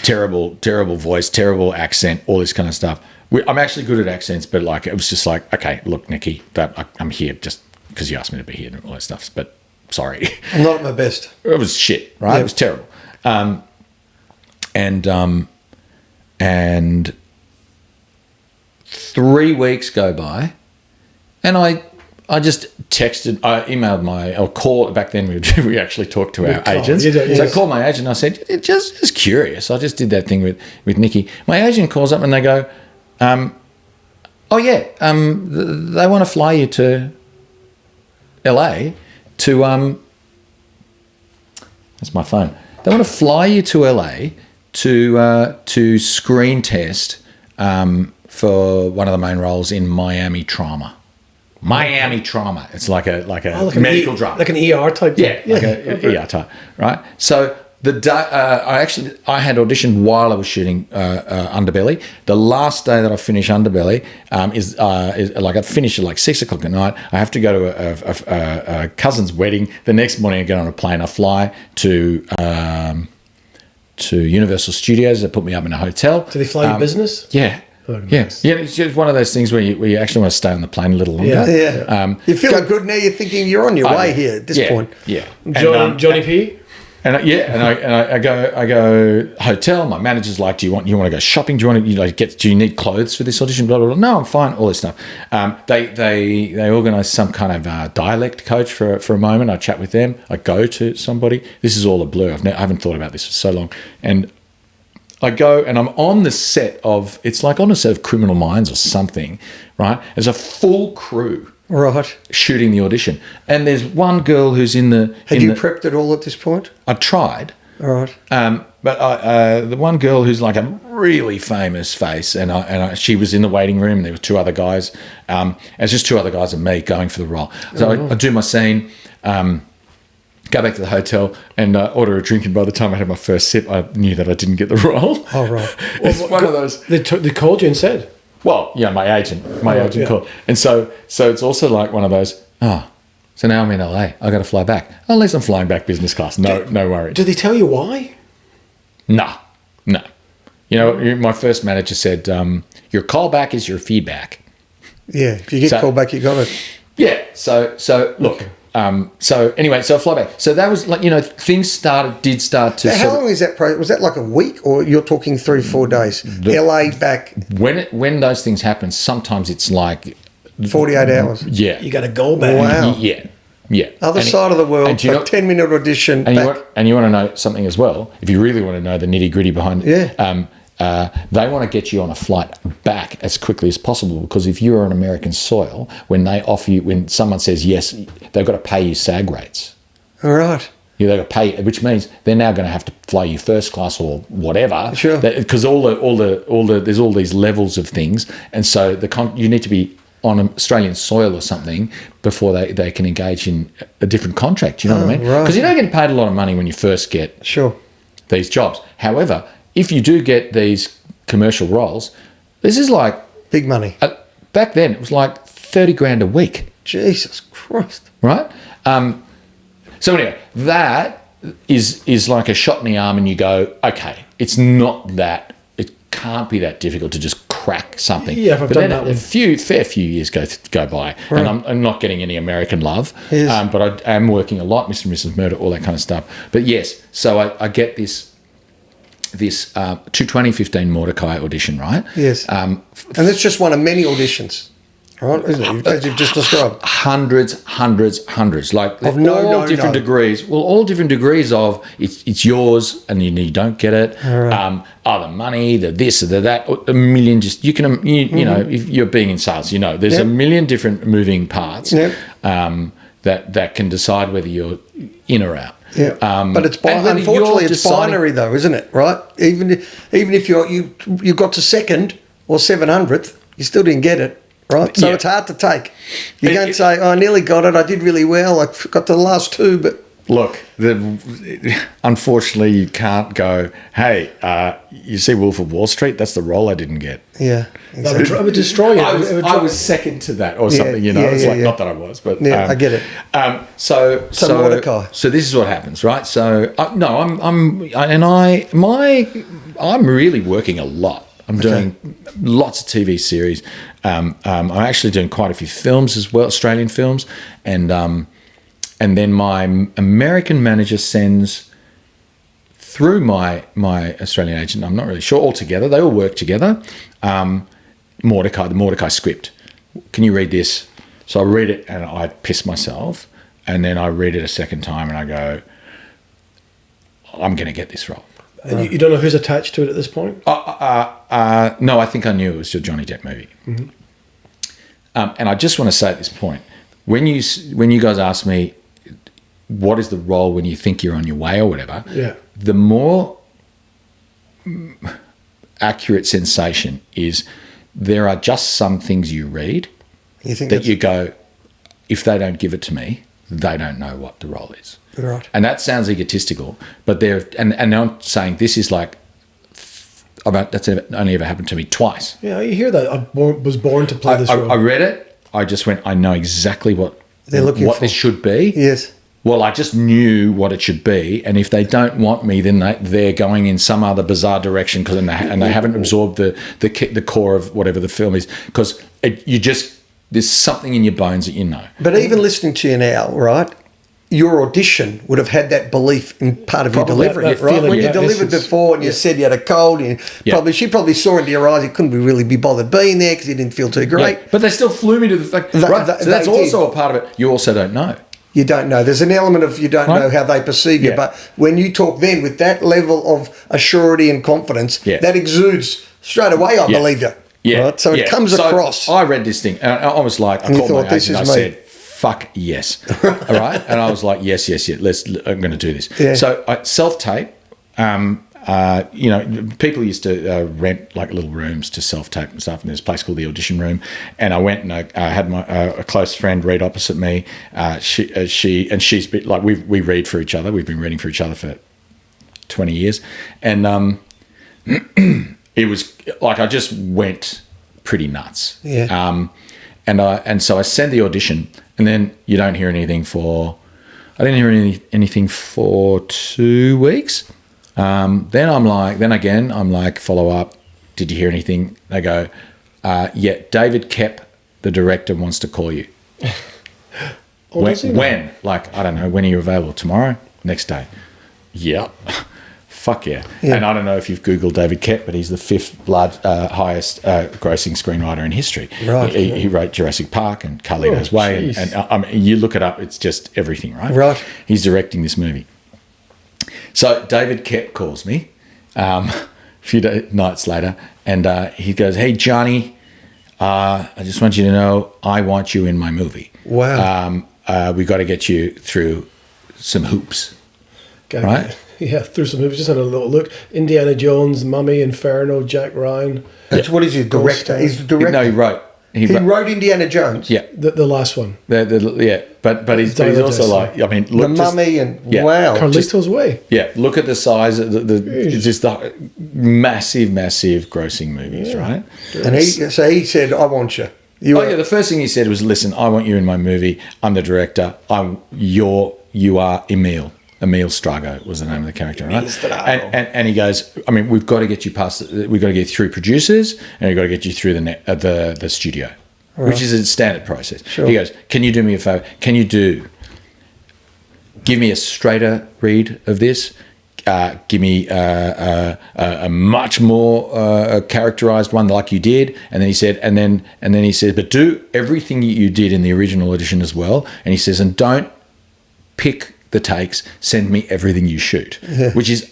terrible voice, terrible accent, all this kind of stuff. I'm actually good at accents, but like it was just like, okay, look, Nikki, I'm here just because you asked me to be here and all that stuff. But sorry, I'm not at my best. It was shit, right? Yeah. It was terrible, and 3 weeks go by, and I just emailed or called. Back then we actually talked to our agents. So I called my agent. I said, just curious. I just did that thing with Nikki. My agent calls up and they go, they want to fly you to LA to that's my phone. They want to fly you to LA to screen test for one of the main roles in Miami Trauma. It's like a medical drama, like an ER type. Yeah, like an ER type, right? So the day I had auditioned while I was shooting Underbelly. The last day that I finish Underbelly is like I finish at like 6 o'clock at night. I have to go to a cousin's wedding. The next morning I get on a plane. I fly to Universal Studios. They put me up in a hotel. Do they fly you business? Yeah. Oh, nice. Yeah. It's just one of those things where you actually want to stay on the plane a little longer. Yeah. You're feeling good now. You're thinking you're on your way here at this point. Yeah. Johnny P. And I go hotel. My manager's like, do you want to go shopping? Do you need clothes for this audition? Blah blah blah. No, I'm fine. All this stuff. They organise some kind of dialect coach for a moment. I chat with them. I go to somebody. This is all a blur. I haven't thought about this for so long. And I go and I'm on the set of. It's like on a set of Criminal Minds or something, right? There's a full crew. Right. Shooting the audition. And there's one girl who's in the... Had you prepped it all at this point? I tried. All right. But the one girl who's like a really famous face, and she was in the waiting room, and there were two other guys. It's just two other guys and me going for the role. So I do my scene, go back to the hotel and order a drink, and by the time I had my first sip, I knew that I didn't get the role. Oh, right. It's one of those... They called you and said... Well, yeah, my agent called. And so it's also like one of those, so now I'm in LA. I got to fly back. At least I'm flying back business class. No worries. Did they tell you why? No. You know, my first manager said, your callback is your feedback. Yeah, if you get called back, you got it. Yeah, so look. So anyway, so I fly back. So that was like, things did start to... How long is that process? Was that like a week, or you're talking 3-4 days? LA back... When those things happen, sometimes it's like... 48 hours. Yeah. You got to go back. Wow. Yeah. Other side of the world, a 10-minute audition. And you want to know something as well, if you really want to know the nitty-gritty behind it. Yeah. They want to get you on a flight back as quickly as possible, because if you're on American soil, when someone says yes, they've got to pay you SAG rates. All right. They've got to pay, which means they're now going to have to fly you first class or whatever. Sure. Because there's all these levels of things, and so you need to be on Australian soil or something before they can engage in a different contract. You know what I mean? Right. Because you don't get paid a lot of money when you first get these jobs. However, if you do get these commercial roles, this is like big money. Back then, it was like 30 grand a week. Jesus Christ! Right. So anyway, that is like a shot in the arm, and you go, okay, it's not that. It can't be that difficult to just crack something. Yeah, if I've done that a fair few years go by, right. and I'm not getting any American love, yes. but I am working a lot, Mr. and Mrs. Murder, all that kind of stuff. But yes, so I get this 2015 Mordechai audition, right? Yes. And it's just one of many auditions, right? Isn't it? As you've just described. Hundreds. Like of different degrees. Well, all different degrees of it's yours and you don't get it. Right. The money, the this, the that, a million. Just you know, if you're being in sales, there's a million different moving parts that can decide whether you're in or out. Yeah, but unfortunately it's binary though, isn't it? Right? Even if you got to second or 700th, you still didn't get it. Right? So it's hard to take. You can't say, I nearly got it, I did really well, I got to the last two, but... Look, unfortunately you can't go, hey, you see Wolf of Wall Street? That's the role I didn't get. Yeah. Exactly. It would destroy you. I was second to that or something, It's not that I was, but... I get it. So Mordechai. So this is what happens, right? So, I'm really working a lot. I'm doing lots of TV series. I'm actually doing quite a few films as well, Australian films, and then my American manager sends through my Australian agent. I'm not really sure altogether. They all work together. The Mordechai script. Can you read this? So I read it and I piss myself, and then I read it a second time and I go, I'm going to get this role. And you don't know who's attached to it at this point? No, I think I knew it was a Johnny Depp movie. Mm-hmm. And I just want to say at this point, when you guys ask me, what is the role when you think you're on your way or whatever, the more accurate sensation is there are just some things you read you go, if they don't give it to me, they don't know what the role is. Right. And that sounds egotistical, but and I'm saying this is like, that's only ever happened to me twice. Yeah, you hear that. I was born to play this role. I read it. I just went, I know exactly what they're looking for. This should be. Yes. Well, I just knew what it should be, and if they don't want me, then they're going in some other bizarre direction because they haven't absorbed the core of whatever the film is, because there's something in your bones that you know. But even listening to you now, right? Your audition would have had that belief in part of your delivery, right? When you delivered before and you said you had a cold, and she probably saw into your eyes you couldn't really be bothered being there because you didn't feel too great. Yeah, but they still flew me to the fact, so that's also a part of it. You also don't know. You don't know. There's an element of you don't know how they perceive you. But when you talk then with that level of assurity and confidence, that exudes straight away, I believe you. Yeah. Right? So it comes across. I read this thing and I was like, I called my agent and I said, fuck yes. All right. And I was like, yes. I'm going to do this. Yeah. So I self-tape. People used to rent like little rooms to self-tape and stuff. And there's a place called the Audition Room. And I went and I had my a close friend read opposite me. She's been, like we read for each other. We've been reading for each other for 20 years. And it was like I just went pretty nuts. Yeah. And so I send the audition, and then you don't hear anything I didn't hear anything for 2 weeks. Then I'm like, follow up. Did you hear anything? They go, David Kep, the director, wants to call you. When? Like, I don't know. When are you available? Tomorrow? Next day? Yeah. Fuck yeah. And I don't know if you've Googled David Kep, but he's the fifth highest grossing screenwriter in history. Right. He wrote Jurassic Park and Carlito's Way. And you look it up, it's just everything, right? Right. He's directing this movie. So David Kep calls me a few nights later, and he goes, hey, Johnny, I just want you to know I want you in my movie. Wow. We got to get you through some hoops. right? Yeah, through some movies. Just had a little look. Indiana Jones, Mummy, Inferno, Jack Ryan. That's what is he, director? He's the director. No, he wrote. He wrote Indiana Jones. Yeah, the last one. but he's also like, I mean, look, the Mummy wow, Carlito's Way. Yeah, look at the size of it's just the massive grossing movies, right? And he said, "I want you." The first thing he said was, "Listen, I want you in my movie. I'm the director. You are Emil." Emil Strago was the name of the character, right? And he goes, I mean, we've got to get you we've got to get through producers, and we've got to get you through the studio, which is a standard process. Sure. He goes, can you do me a favor? Give me a straighter read of this? Give me a much more characterized one like you did. And then he said, and then he said, but do everything you did in the original edition as well. And he says, and don't pick the takes, send me everything you shoot, which is,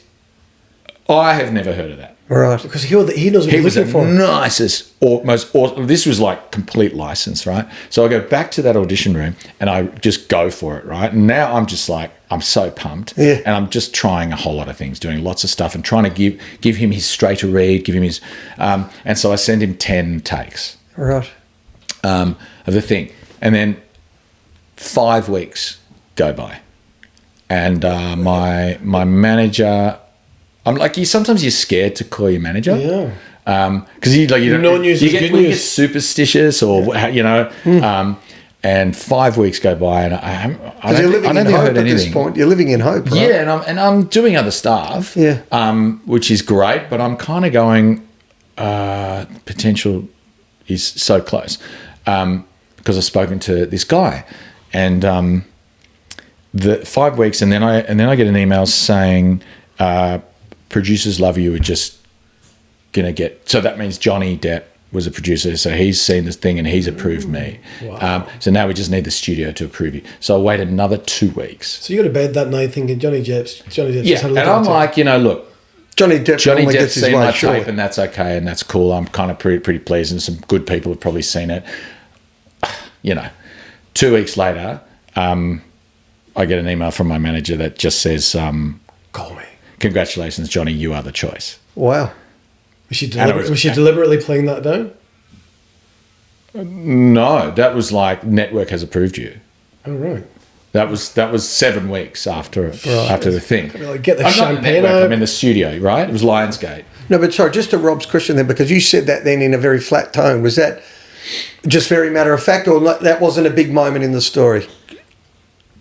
I have never heard of that. Right. Because he knows what he's looking for. Nicest, most awesome. This was like complete license, right? So I go back to that audition room and I just go for it, right? And now I'm just like, I'm so pumped. Yeah. And I'm just trying a whole lot of things, doing lots of stuff and trying to give him his straighter read, give him his, and so I send him 10 takes. Right. Of the thing. And then 5 weeks go by. And my manager, I'm like, sometimes you're scared to call your manager, because you get superstitious, or and 5 weeks go by, and I don't think I heard anything. At this point, you're living in hope, right? Yeah, and I'm doing other stuff, which is great, but I'm kind of going, potential is so close, because I've spoken to this guy, and the 5 weeks, and then I get an email saying, producers love you, we're just gonna get, so that means Johnny Depp was a producer, so he's seen this thing and he's approved me. Wow. So now we just need the studio to approve you. So I waited another 2 weeks. So you go to bed that night thinking Johnny Depp's yeah, just had a look. And I'm like, look, Johnny Depp's seen my tape, and that's okay, and that's cool. I'm kind of pretty pleased, and some good people have probably seen it. 2 weeks later, I get an email from my manager that just says, call me. Congratulations, Johnny, you are the choice. Wow. Was she deliberately playing that down? No, that was like, network has approved you. Oh, right. That was 7 weeks after the thing. Like, get the champagne out. I'm in the studio, right? It was Lionsgate. No, but sorry, just to Rob's question then, because you said that then in a very flat tone. Was that just very matter of fact, or that wasn't a big moment in the story?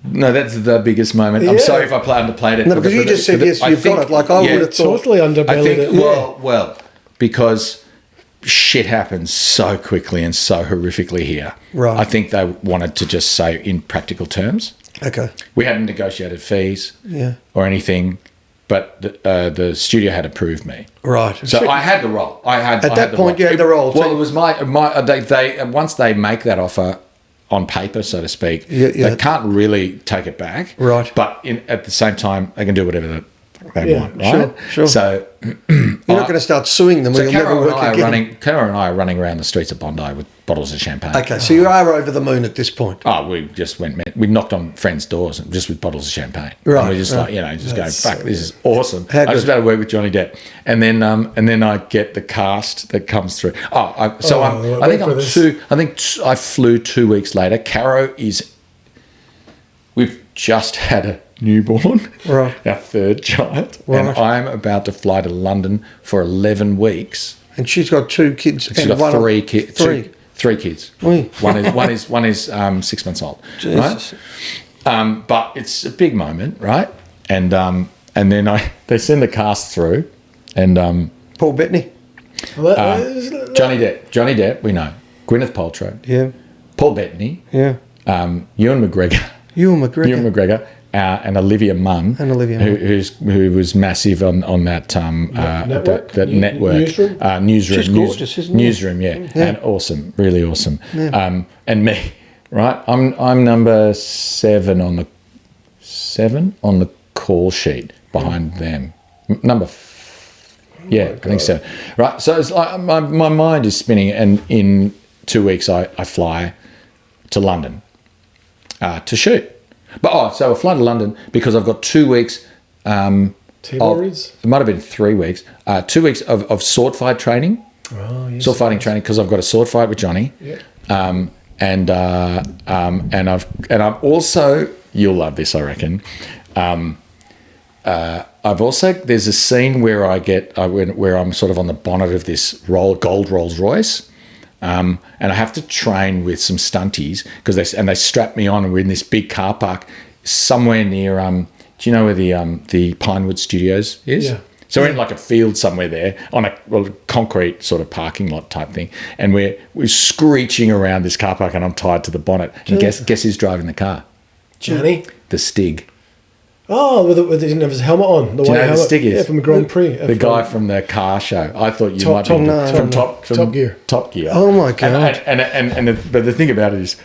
No, that's the biggest moment. Yeah. I'm sorry if I underplayed it. No, because you just said, yes, you've got it. Like, I would have thought. Totally underbellied it. Well, because shit happens so quickly and so horrifically here. Right. I think they wanted to just say in practical terms. Okay. We hadn't negotiated fees or anything, but the studio had approved me. Right. So I had the role. At that point, you had the role. Well, it was my they once they make that offer on paper, so to speak, they can't really take it back. Right. But at the same time, they can do whatever they want, right? Sure. So you're not going to start suing them. So Cara and I are running around the streets of Bondi with bottles of champagne. Okay, so you are over the moon at this point. Oh, we just we knocked on friends' doors just with bottles of champagne. Right. And we just just going, fuck, this is awesome. I was about to work with Johnny Depp, and then I get the cast that comes through. I flew 2 weeks later. Caro we've just had a newborn, right? Our third child, right. And I'm about to fly to London for 11 weeks. And she's got 2 kids. She's got 3 kids. 3 kids. Oui. One is 6 months old. Jesus. Right? But it's a big moment, right? And then they send the cast through, and Paul Bettany, Johnny Depp, we know. Gwyneth Paltrow, yeah. Paul Bettany, yeah. Ewan McGregor. And Olivia Munn, who was massive on that network newsroom. She's gorgeous, isn't newsroom, yeah, and awesome, really awesome. Yeah. And me, right? I'm number 7 on the call sheet behind them. I think so. Right, so it's like my mind is spinning, and in 2 weeks I fly to London to shoot. But so I fly to London because I've got 2 weeks Table reads? It might have been 3 weeks. 2 weeks of sword fight training. Oh, yes. Sword fighting training, because I've got a sword fight with Johnny. Yeah. And I've also, you'll love this, I reckon. I've also, there's a scene where where I'm sort of on the bonnet of this gold Rolls Royce, and I have to train with some stunties because they strap me on, and we're in this big car park somewhere near. Do you know where the Pinewood Studios is? Yeah. So we're in like a field somewhere there on a concrete sort of parking lot type thing, and we're screeching around this car park, and I'm tied to the bonnet. And guess who's driving the car? Johnny? The Stig. Oh, he didn't have his helmet on. The Do you white know who the helmet. Stig is? Yeah, from the Grand Prix. The guy from the car show. I thought you might be from Top Gear. Top Gear. Oh my god! But the thing about it is,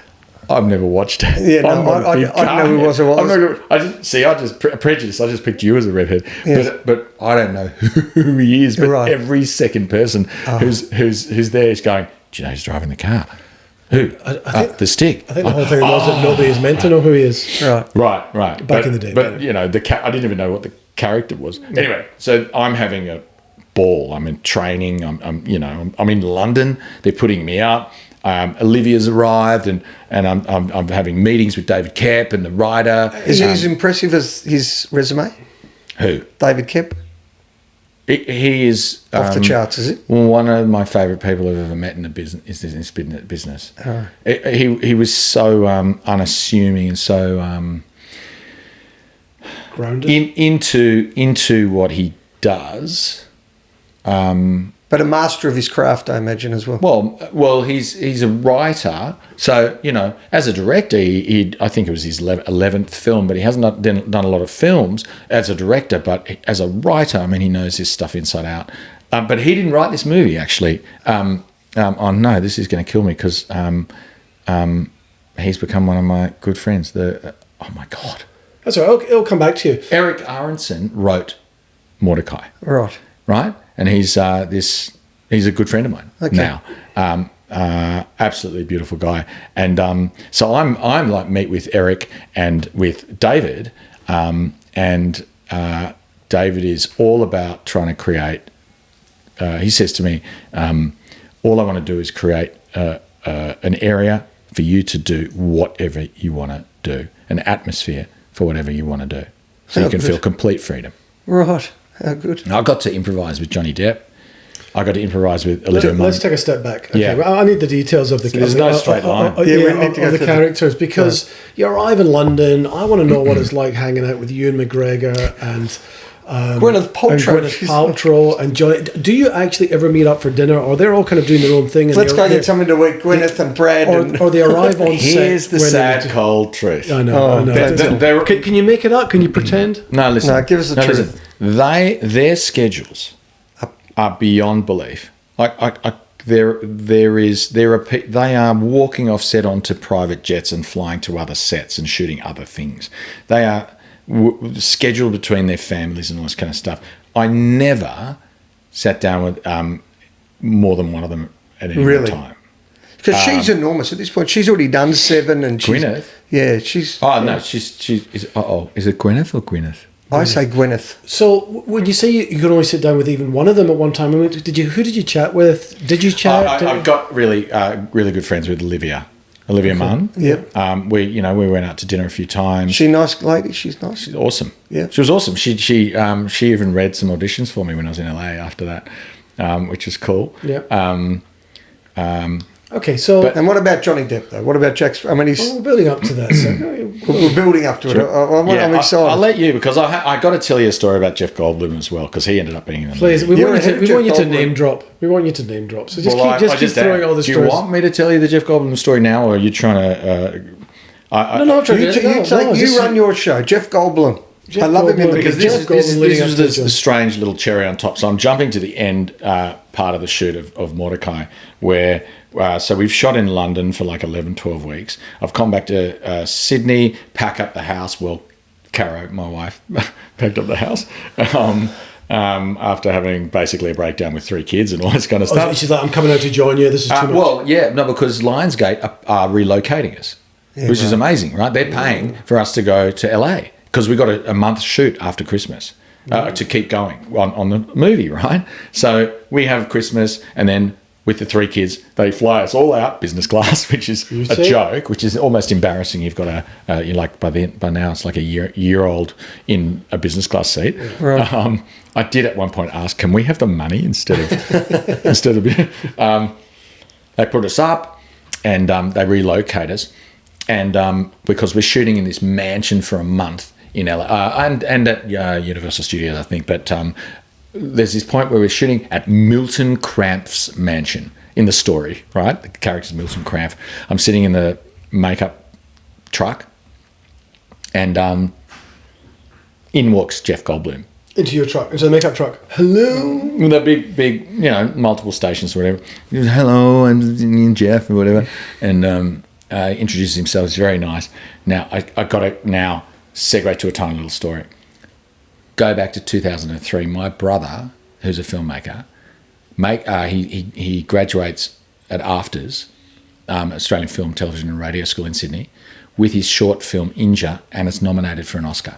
I've never watched it. Yeah, no, I know who was. I just prejudice. I just picked you as a redhead. Yes. But I don't know who he is. But every second person who's there is going, do you know who's driving the car? Who? The Stig. I think the whole thing was that nobody is meant to know who he is. Right. Back in the day. But, you know, I didn't even know what the character was. Anyway, so I'm having a ball. I'm in training. I'm in London. They're putting me up. Olivia's arrived, and I'm having meetings with David Kep and the writer. Is he as impressive as his resume? Who? David Kep? He is off the charts, is it? One of my favourite people I've ever met in this business. Oh. He was so unassuming and so grounded into what he does. But a master of his craft, I imagine, as well. Well, he's a writer. So, you know, as a director, I think it was his 11th film, but he hasn't done a lot of films as a director. But as a writer, I mean, he knows his stuff inside out. But he didn't write this movie, actually. Oh, no, this is going to kill me because he's become one of my good friends. Oh, my God. That's all right. It'll come back to you. Eric Aronson wrote Mordechai. Right? And he's a good friend of mine now. Absolutely beautiful guy. And so I'm like meet with Eric and with David, and David is all about trying to create. He says to me, all I want to do is create an area for you to do whatever you want to do, an atmosphere for whatever you want to do, so you can feel complete freedom. Right. How good. And I got to improvise with Johnny Depp. I got to improvise with Olivia Munn. Let's take a step back. Okay, yeah. Well, I need the details of the there's no straight line. of the characters because you arrive in London. I want to know what it's like hanging out with Ewan McGregor and Gwyneth Paltrow and Johnny. Do you actually ever meet up for dinner, or they're all kind of doing their own thing? Let's go get something to eat. Gwyneth and Brad, or they arrive on set. Here's the sad, cold truth. I know. Can you make it up? Can you pretend? No, listen. No, give us the truth. Listen. Their schedules are beyond belief. They are walking off set onto private jets and flying to other sets and shooting other things. They are scheduled between their families and all this kind of stuff. I never sat down with more than one of them at any one time. Because she's enormous at this point. She's already done 7, and Gwyneth. Yeah, she's. Oh no, she's. Is it Gwyneth or Gwyneth? I say Gwyneth. So when you say you could only sit down with even one of them at one time, who did you chat with? Did you chat? I've got really good friends with Olivia Munn. Yeah. We went out to dinner a few times. She's a nice lady. She's nice. She's awesome. Yeah. She was awesome. She even read some auditions for me when I was in LA after that, which was cool. Yeah. Okay, so... and what about Johnny Depp, though? What about Jack's... I mean, he's... we're building up to that. So we're building up to it. I'm excited. I'll let you, because I got to tell you a story about Jeff Goldblum as well, because he ended up being in the Please, we want you to name drop. We want you to name drop. So just keep throwing all the stories. Do you want me to tell you the Jeff Goldblum story now, or are you trying to... You run your show. Jeff Goldblum. I love him because this was the strange little cherry on top. So I'm jumping to the end part of the shoot of Mordechai, where so we've shot in London for like 11, 12 weeks. I've come back to Sydney, pack up the house. Well, Caro, my wife, packed up the house after having basically a breakdown with 3 kids and all this kind of stuff. She's like, I'm coming out to join you. This is too much. Well, because Lionsgate are relocating us, which is amazing, right? They're paying for us to go to LA because we got a month shoot after Christmas to keep going on the movie, right? So we have Christmas, and then with the 3 kids, they fly us all out business class, which is a joke, which is almost embarrassing. You've got you're like by now it's like a year old in a business class seat. Right. I did at one point ask, can we have the money instead of they put us up, and they relocate us, and because we're shooting in this mansion for a month in LA and at Universal Studios, I think, but. There's this point where we're shooting at Milton Cramp's mansion in the story, right? The character's Milton Cramp. I'm sitting in the makeup truck, and in walks Jeff Goldblum. Into your truck, into the makeup truck. Hello. With a big, multiple stations or whatever. He goes, hello, I'm Jeff or whatever, and introduces himself. It's very nice. Now I got to now segue to a tiny little story. Go back to 2003. My brother, who's a filmmaker, he graduates at AFTRS, Australian Film, Television and Radio School in Sydney, with his short film Inja, and it's nominated for an Oscar.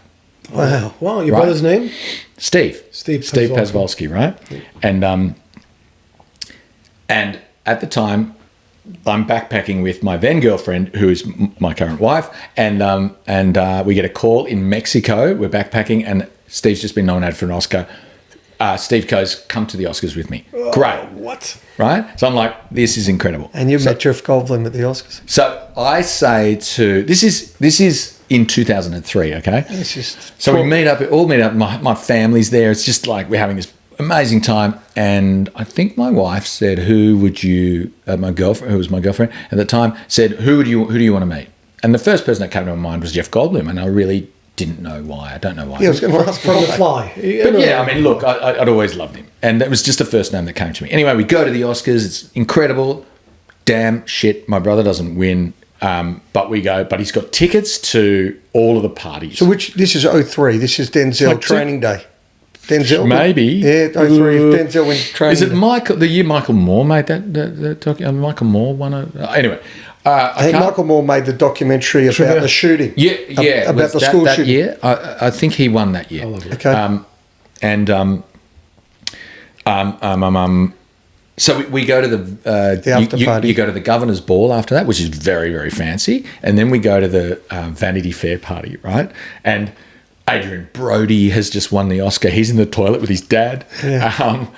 Wow! Wow! Your brother's name? Steve Pasvolsky, right? Yeah. And at the time, I'm backpacking with my then girlfriend, who is my current wife, and we get a call in Mexico. We're backpacking, and Steve's just been nominated for an Oscar. Steve goes, come to the Oscars with me. Great. What? Right? So I'm like, this is incredible. And you met Jeff Goldblum at the Oscars. So I say this is in 2003, okay? So we all meet up, my family's there. It's just like we're having this amazing time. And I think my wife said, my girlfriend, who was my girlfriend at the time, said, who do you want to meet? And the first person that came to my mind was Jeff Goldblum, and I really didn't know why. I don't know why. Yeah, I was going to ask from The Fly. But yeah, I mean, look, I'd always loved him. And that was just the first name that came to me. Anyway, we go to the Oscars. It's incredible. Damn shit, my brother doesn't win. But we go, but he's got tickets to all of the parties. So this is 03. This is Denzel training day. Denzel? Maybe. Yeah, 03. Denzel went training Is it the year Michael Moore made that documentary? Michael Moore won it? Anyway. I think Michael Moore made the documentary about the shooting. Yeah. About the school shooting. That year? I think he won that year. Okay. So we go to the after party. You go to the governor's ball after that, which is very, very fancy. And then we go to the Vanity Fair party, right? And Adrian Brody has just won the Oscar. He's in the toilet with his dad. Yeah.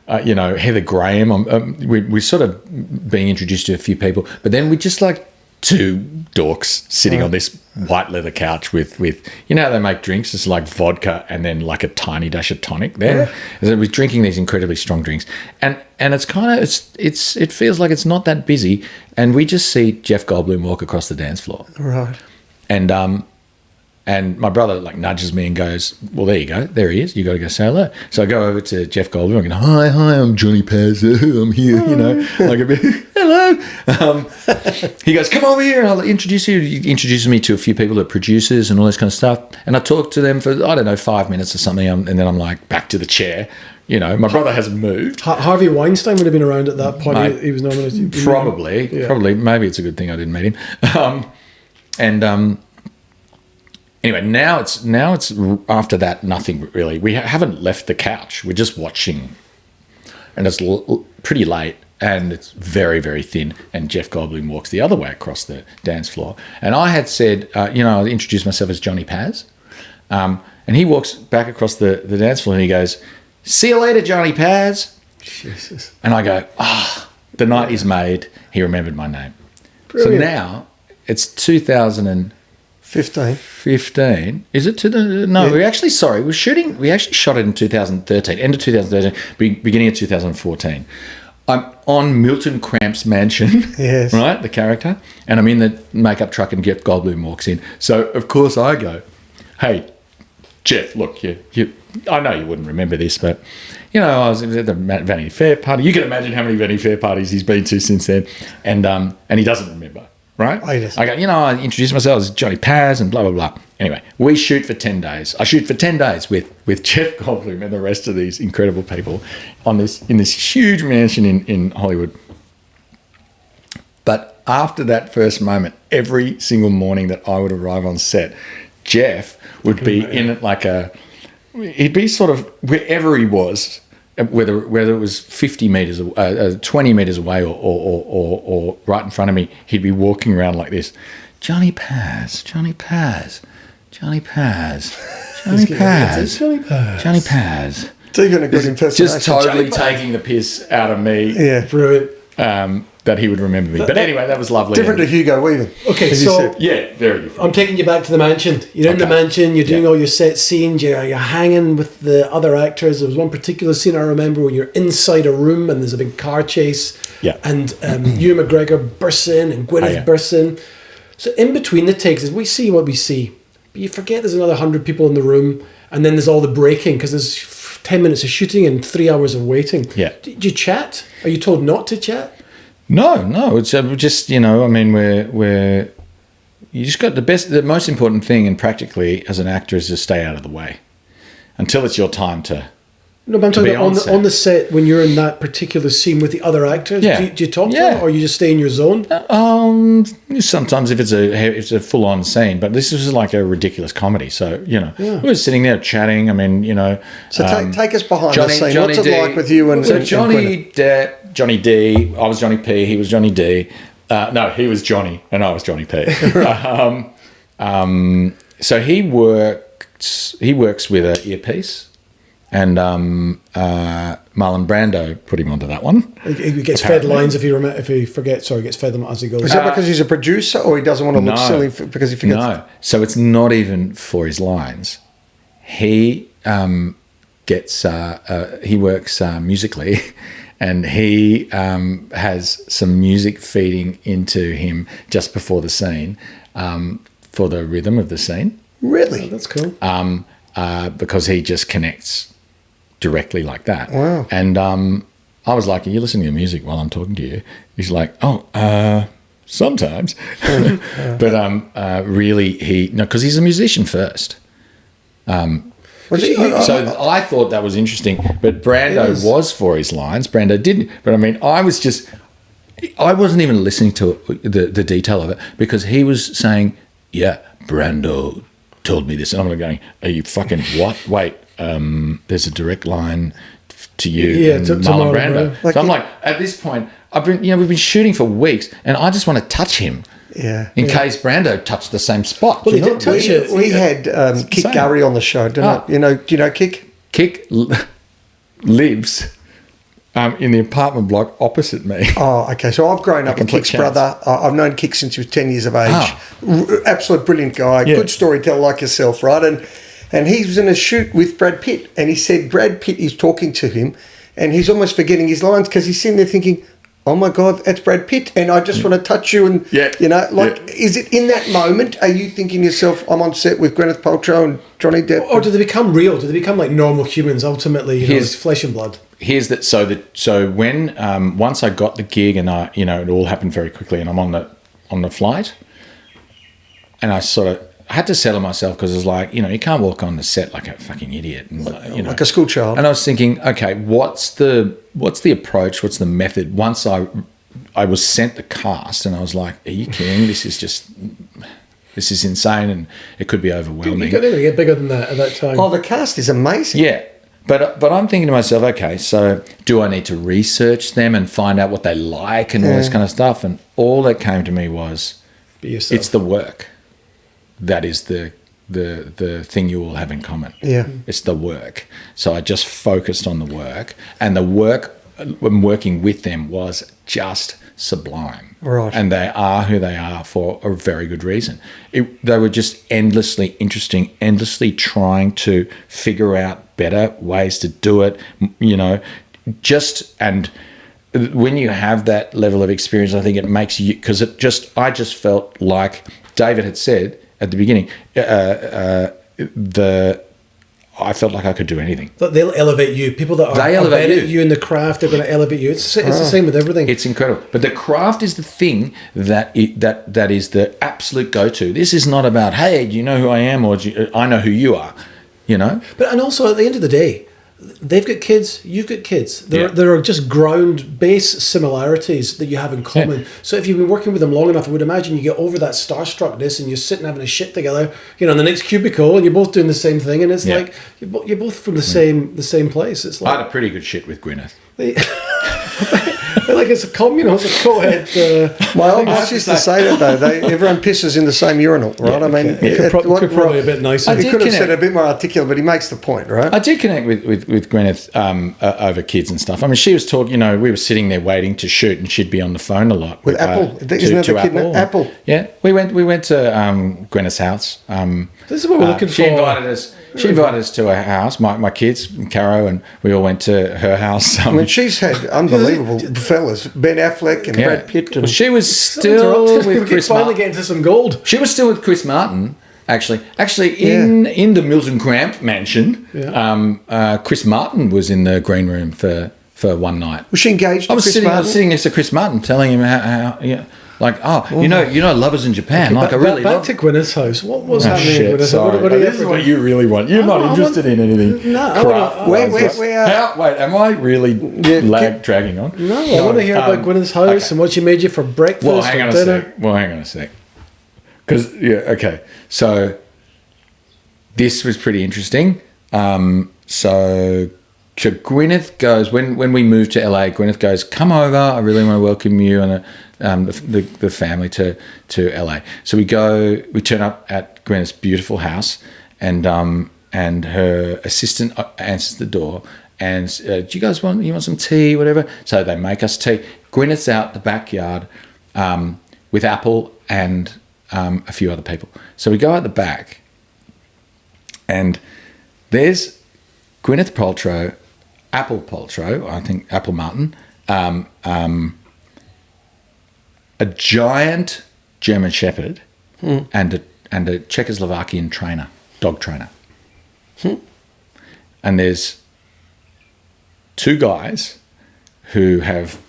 Heather Graham. We're sort of being introduced to a few people, but then we're just like two dorks sitting on this white leather couch with how they make drinks. It's like vodka and then like a tiny dash of tonic there. Yeah. And so we're drinking these incredibly strong drinks, and it's kind of it feels like it's not that busy, and we just see Jeff Goldblum walk across the dance floor. Right. And my brother like nudges me and goes, well, there you go. There he is. You got to go say hello. So I go over to Jeff Goldblum and go, hi, I'm Jonny Paz. I'm here, like a bit, hello. He goes, come over here and I'll introduce you. He introduces me to a few people, the producers and all this kind of stuff. And I talk to them for, 5 minutes or something. And then I'm like, back to the chair. My brother hasn't moved. Harvey Weinstein would have been around at that point. Mate, he was nominated. Probably. Maybe it's a good thing I didn't meet him. Anyway, now it's after that, nothing really. We haven't left the couch. We're just watching, and it's pretty late, and it's very, very thin. And Jeff Goldblum walks the other way across the dance floor. And I had said, I introduced myself as Johnny Paz, and he walks back across the dance floor and he goes, "See you later, Johnny Paz." Jesus. And I go, the night is made. He remembered my name. Brilliant. So now it's 2015. Is it no, we actually shot it in 2013, end of 2013, beginning of 2014. I'm on Milton Cramp's mansion, yes. Right, the character, and I'm in the makeup truck and Jeff Goldblum walks in. So of course I go, hey, Jeff, look, you I know you wouldn't remember this, but I was at the Vanity Fair party. You can imagine how many Vanity Fair parties he's been to since then, and he doesn't remember. Right? Oh, yes. I go, I introduced myself as Johnny Paz and blah, blah, blah. Anyway, we shoot for 10 days. I shoot for 10 days with Jeff Goldblum and the rest of these incredible people in this huge mansion in Hollywood. But after that first moment, every single morning that I would arrive on set, Jeff would be in like he'd be sort of wherever he was, whether it was 50 meters, 20 meters away or right in front of me, he'd be walking around like this. Johnny Paz, Johnny Paz, Johnny Paz, Johnny Paz, Johnny Paz. It's even a good impersonation. Just totally taking the piss out of me. Yeah, brilliant. That he would remember me. But anyway, that was lovely. Different to Hugo Weaving. Okay, so yeah, very different. I'm taking you back to the mansion. You're in the mansion. You're doing all your set scenes. You're hanging with the other actors. There was one particular scene I remember where you're inside a room and there's a big car chase. Yeah. And Ewan McGregor bursts in and Gwyneth bursts in. So in between the takes, we see what we see, but you forget there's another 100 people in the room, and then there's all the breaking because there's 10 minutes of shooting and 3 hours of waiting. Yeah. Did you chat? Are you told not to chat? No, it's just, I mean, we're you just got the most important thing, and practically as an actor, is to stay out of the way until it's your time to. No, but I'm talking about on the set when you're in that particular scene with the other actors. Yeah. Do you talk to them, or you just stay in your zone? Sometimes if it's a full on scene, but this was like a ridiculous comedy, so we were sitting there chatting. I mean, So take us behind the scene. What's it like with you and Johnny Depp, Johnny D? I was Johnny P. He was Johnny D. No, he was Johnny, and I was Johnny P. So he works with an earpiece. And Marlon Brando put him onto that one. He gets fed lines if he forgets, or he gets fed them as he goes. Is that because he's a producer, or he doesn't want to look silly because he forgets? No, so it's not even for his lines. He he works musically, and he has some music feeding into him just before the scene for the rhythm of the scene. Really? Oh, that's cool. Because he just connects directly like that. Wow. And I was like, are you listening to music while I'm talking to you? He's like, sometimes. But really because he's a musician first. So I thought that was interesting. But Brando was for his lines. Brando didn't. But I mean, I wasn't even listening to the detail of it, because he was saying, yeah, Brando told me this, and I'm going, are you fucking what? Wait, there's a direct line to you and Marlon Brando. So I'm like, at this point, we've been shooting for weeks, and I just want to touch him. Yeah. In case Brando touched the same spot. Well, he did touch it. We had Kik Gurry on the show. Do you know Kik? Kik lives in the apartment block opposite me. Oh, okay. So I've grown up with Kik's brother. I've known Kik since he was 10 years of age. Absolute brilliant guy. Yeah. Good storyteller like yourself, right? And he was in a shoot with Brad Pitt, and he said Brad Pitt is talking to him, and he's almost forgetting his lines because he's sitting there thinking, oh my God, that's Brad Pitt, and I just want to touch you. And, is it in that moment, are you thinking to yourself, I'm on set with Gwyneth Paltrow and Johnny Depp? Or do they become real? Do they become like normal humans ultimately? It's flesh and blood. Here's that. So when once I got the gig, and it all happened very quickly, and I'm on the flight, and I had to settle myself, because it was like, you can't walk on the set like a fucking idiot, and like a school child. And I was thinking, okay, what's the approach? What's the method? Once I was sent the cast, and I was like, are you kidding? This is insane, and it could be overwhelming. You couldn't even get bigger than that at that time. Oh, the cast is amazing. Yeah. But I'm thinking to myself, okay, so do I need to research them and find out what they like and all this kind of stuff? And all that came to me was, be yourself. It's the work. That is the thing you all have in common. Yeah. It's the work. So I just focused on the work, and the work when working with them was just sublime. Right. And they are who they are for a very good reason. They were just endlessly interesting, endlessly trying to figure out better ways to do it, and when you have that level of experience, I think it makes you, because I just felt like David had said at the beginning, I felt like I could do anything. They'll elevate you. People that are better at you in the craft, they're going to elevate you. It's the same with everything. It's incredible. But the craft is the thing that is the absolute go-to. This is not about, hey, do you know who I am, or I know who you are, But and also at the end of the day, they've got kids, you've got kids. There are just base similarities that you have in common. So if you've been working with them long enough, I would imagine you get over that starstruckness and you're sitting having a shit together, in the next cubicle, and you're both doing the same thing, and it's like you're both from the same place. It's like I had a pretty good shit with Gwyneth. Like it's a co-ed. My old boss used to say that though. Everyone pisses in the same urinal, right? I mean, it could probably a bit nicer. He could have said it a bit more articulate, but he makes the point, right? I did connect with Gwyneth over kids and stuff. I mean, she was talking. We were sitting there waiting to shoot, and she'd be on the phone a lot with Apple. Isn't that the kid? Apple. Yeah, we went to Gwyneth's house. This is what we're looking for. She invited us to her house, my kids, Caro, and we all went to her house. I mean, she's had unbelievable fellas, Ben Affleck and Brad Pitt. Well, she was still with Chris Martin. Finally getting to some gold. She was still with Chris Martin, actually. In the Mills and Cramp mansion, Chris Martin was in the green room for one night. Was she engaged? I was sitting next to Chris Martin, telling him how Lovers in Japan. Okay, back to Gwyneth's house. What was happening with Gwyneth? This is what you really want. You're not interested in anything. No, wait, am I really dragging on? No, I want to hear about Gwyneth's house and what she made you for breakfast or dinner. Hang on a sec. Because so this was pretty interesting. So Gwyneth goes when we moved to LA. Gwyneth goes, "Come over. I really want to welcome you and the family to LA." So we turn up at Gwyneth's beautiful house, and her assistant answers the door and do you guys want some tea, whatever? So they make us tea. Gwyneth's out the backyard with Apple and a few other people. So we go out the back, and there's Gwyneth Paltrow, I think Apple Martin, a giant German Shepherd, and a Czechoslovakian dog trainer. And there's two guys who have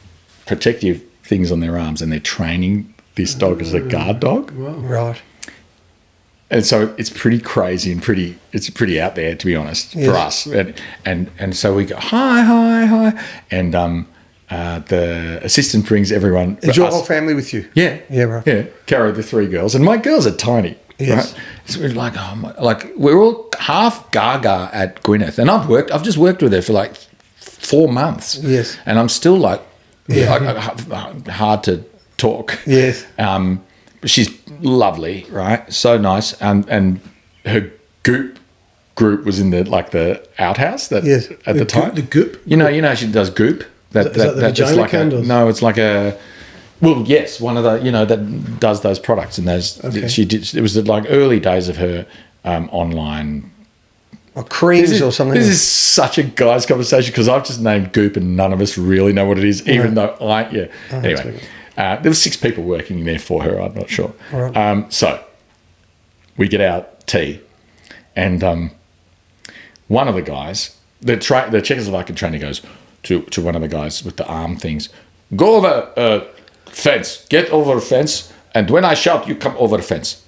protective things on their arms, and they're training this dog as a guard dog. Wow. Right. And so it's pretty crazy and it's pretty out there, to be honest, for us. And so we go, hi. And the assistant brings everyone. Is your whole family with you? Yeah. Yeah, right. Yeah. Caro, the three girls. And my girls are tiny. Yes. Right? So we're like, we're all half gaga at Gwyneth. And I've just worked with her for like 4 months. Yes. And I'm still like hard to talk. Yes. She's lovely, right? So nice. And her Goop group was in the outhouse at the time. The Goop? You know she does Goop. Is that the vagina candles? No, it's like a... Well, yes, one of the, that does those products. And those she did. It was the early days of her online... Or creams or something. This is such a guy's conversation because I've just named Goop and none of us really know what it is, even though anyway... there were 6 people working there for her. I'm not sure. Right. So we get out tea, and one of the guys, the Czechoslovakian trainer, goes to one of the guys with the arm things. Go over fence. Get over a fence, and when I shout, you come over the fence.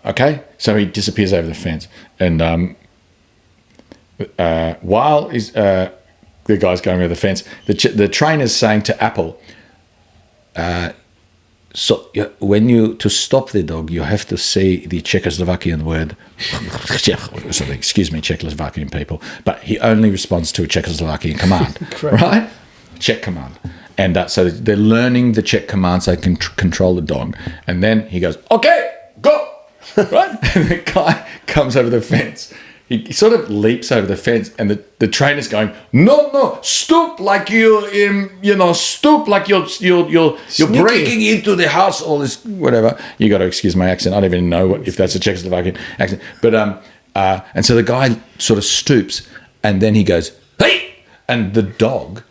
Okay. So he disappears over the fence, and while he's the guy's going over the fence, the trainer's saying to Apple, to stop the dog, you have to say the Czechoslovakian word. Excuse me, Czechoslovakian people. But he only responds to a Czechoslovakian command, right? Czech command. And so they're learning the Czech command so they can control the dog. And then he goes, okay, go, right? And the guy comes over the fence. He sort of leaps over the fence, and the trainer's going, no, stoop like stoop like you're breaking into the house, all this, whatever. You got to excuse my accent. I don't even know if that's a Czechoslovakian accent. But and so the guy sort of stoops, and then he goes, hey, and the dog,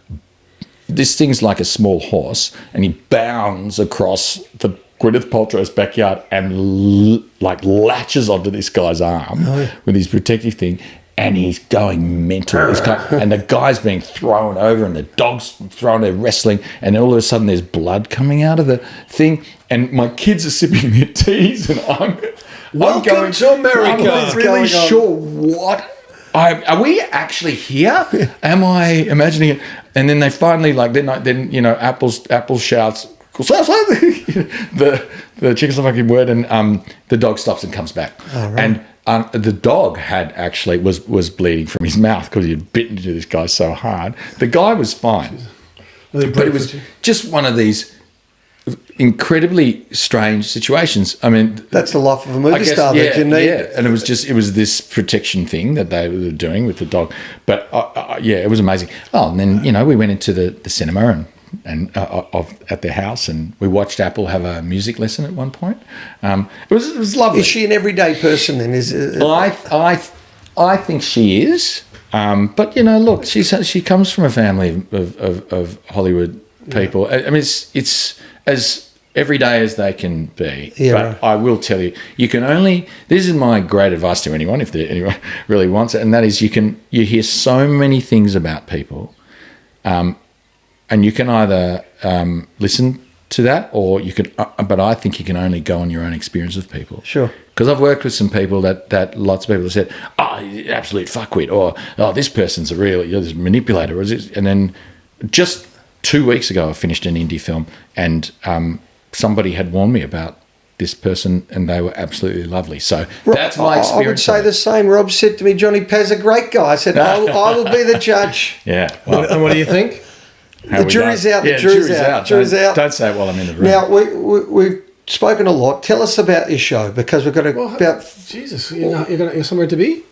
this thing's like a small horse, and he bounds across the Gwyneth Paltrow's backyard and latches onto this guy's arm with his protective thing, and he's going mental. And the guy's being thrown over, and the dog's thrown there wrestling, and then all of a sudden there's blood coming out of the thing, and my kids are sipping their teas, and I'm Welcome to America. I'm not really sure what Are we actually here? Am I imagining it? And then they finally then Apple shouts the Czechoslovakian word, and the dog stops and comes back. Oh, right. And the dog had actually was bleeding from his mouth because he had bitten into this guy so hard. The guy was fine, but it was just one of these incredibly strange situations. I mean, that's the life of a movie star that you need. Yeah, and it was this protection thing that they were doing with the dog. But it was amazing. Oh, and then we went into the cinema and at their house, and we watched Apple have a music lesson at one point. It was lovely. Is she an everyday person then? I think she is. But look, she comes from a family of Hollywood people. I mean, it's as everyday as they can be. Yeah, but right. I will tell you, you can only. This is my great advice to anyone, if anyone really wants it, and that is you hear so many things about people, and you can either listen to that, or you can. But I think you can only go on your own experience of people. Sure. Because I've worked with some people that lots of people have said, "Oh, absolute fuckwit," or "Oh, this person's a real this manipulator," and then just 2 weeks ago, I finished an indie film, and somebody had warned me about this person, and they were absolutely lovely. So that's my experience. I would say the same. Rob said to me, "Jonny Paz, a great guy." I said, I will be the judge." Yeah. Well, and what do you think? The jury's out. The jury's out. Jury's out. Don't say it while I'm in the room. Now, we've spoken a lot. Tell us about your show, because we've got Jesus, you're somewhere to be?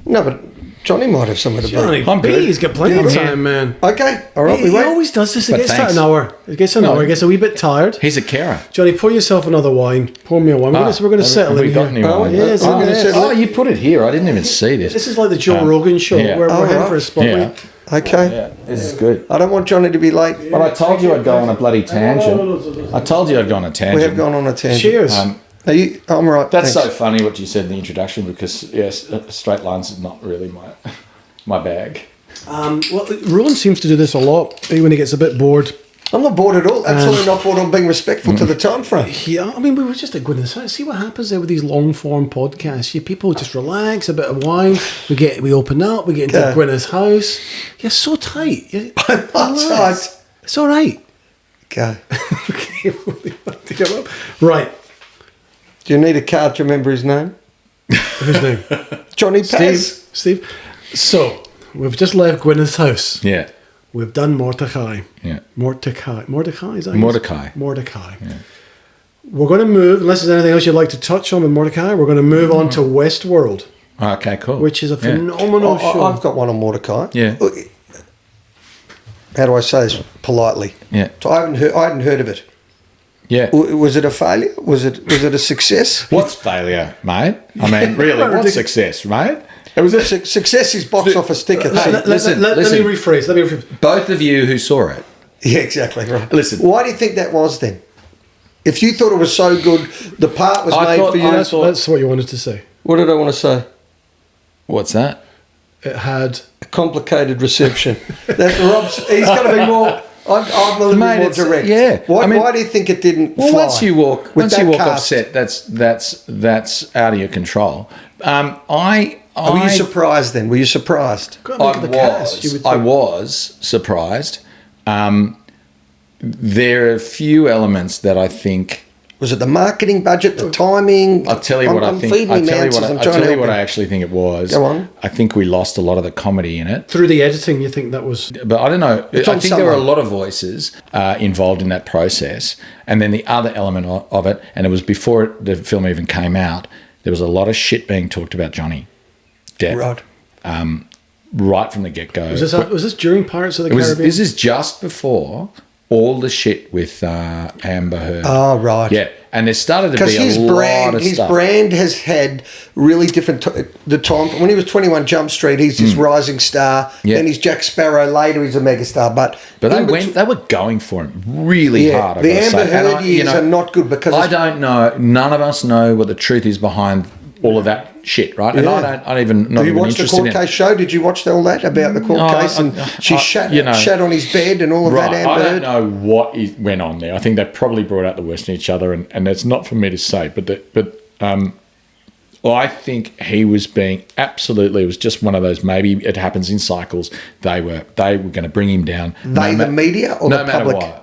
No, but Johnny might have somewhere to be. I'm good. He's got plenty of time, man. Okay, all right. He always does this. It gets to an hour. It gets a wee bit tired. He's a carer. Johnny, pour yourself another wine. Pour me a wine. We're going to settle in here. You put it here. I didn't even see this. This is like the Joe Rogan show. We're heading for a spotlight. Okay. Yeah, this is good. I don't want Johnny to be late. But I told you I'd go on a bloody tangent. I told you I'd go on a tangent. We have gone on a tangent. Cheers. I'm right. That's so funny what you said in the introduction, because yes, straight lines is not really my bag. Roland seems to do this a lot when he gets a bit bored. I'm not bored at all. Absolutely not bored. I'm being respectful to the time frame. Yeah, I mean, we were just going to see what happens there with these long form podcasts. People just relax, a bit of wine. We open up. We get into Gwyneth's house. You're so tight. I'm not tight. It's all right. Go. Right. Do you need a card to remember his name? Whose name? Johnny Paz. Steve. So we've just left Gwyneth's house. Yeah. We've done Mordechai. Yeah. Mordechai, is that Mordechai. Mordechai. Yeah. We're going to move, unless there's anything else you'd like to touch on with Mordechai, we're going to move on to Westworld. Okay, cool. Which is a phenomenal show. I've got one on Mordechai. Yeah. How do I say this politely? Yeah. So I hadn't heard of it. Yeah. Was it a failure? Was it a success? What's failure, mate? I mean, really, what's success, mate? It was a success is box office tickets. Let me rephrase. Both of you who saw it. Yeah, exactly. Right. Listen. Why do you think that was then? If you thought it was so good, the part was made for you. That's what you wanted to say. What did I want to say? What's that? It had a complicated reception. He's got to be more. I'm a little bit more direct. Yeah. Why do you think it didn't fly? Once you walk off set, that's out of your control. Were you surprised then? Were you surprised? I was surprised. There are a few elements that I think. Was it the marketing budget, the timing? I'll tell you what I think. I'll tell you what I actually think it was. Go on. I think we lost a lot of the comedy in it. Through the editing, you think that was... But I don't know. I think there were a lot of voices involved in that process. And then the other element of it, and it was before the film even came out, there was a lot of shit being talked about Johnny Depp. Right. Right from the get-go. Was this during Pirates of the Caribbean? This is just before all the shit with Amber Heard. Oh, right. Yeah. And there started to be a lot of stuff. His brand has had really different... the time... When he was 21 Jump Street, he's this rising star. Yeah. Then he's Jack Sparrow. Later, he's a megastar. But they were going for him really hard. The Amber Heard years are not good because... I don't know. None of us know what the truth is behind all of that shit, right? And I don't even... Have you watched the court case show? Did you watch all that about the court case? And she shat on his bed and all of that, Amber Heard? I don't know what went on there. I think they probably brought out the worst in each other, and it's not for me to say, but Well, I think he was being absolutely. It was just one of those. Maybe it happens in cycles. They were going to bring him down. The media or the public? No matter what.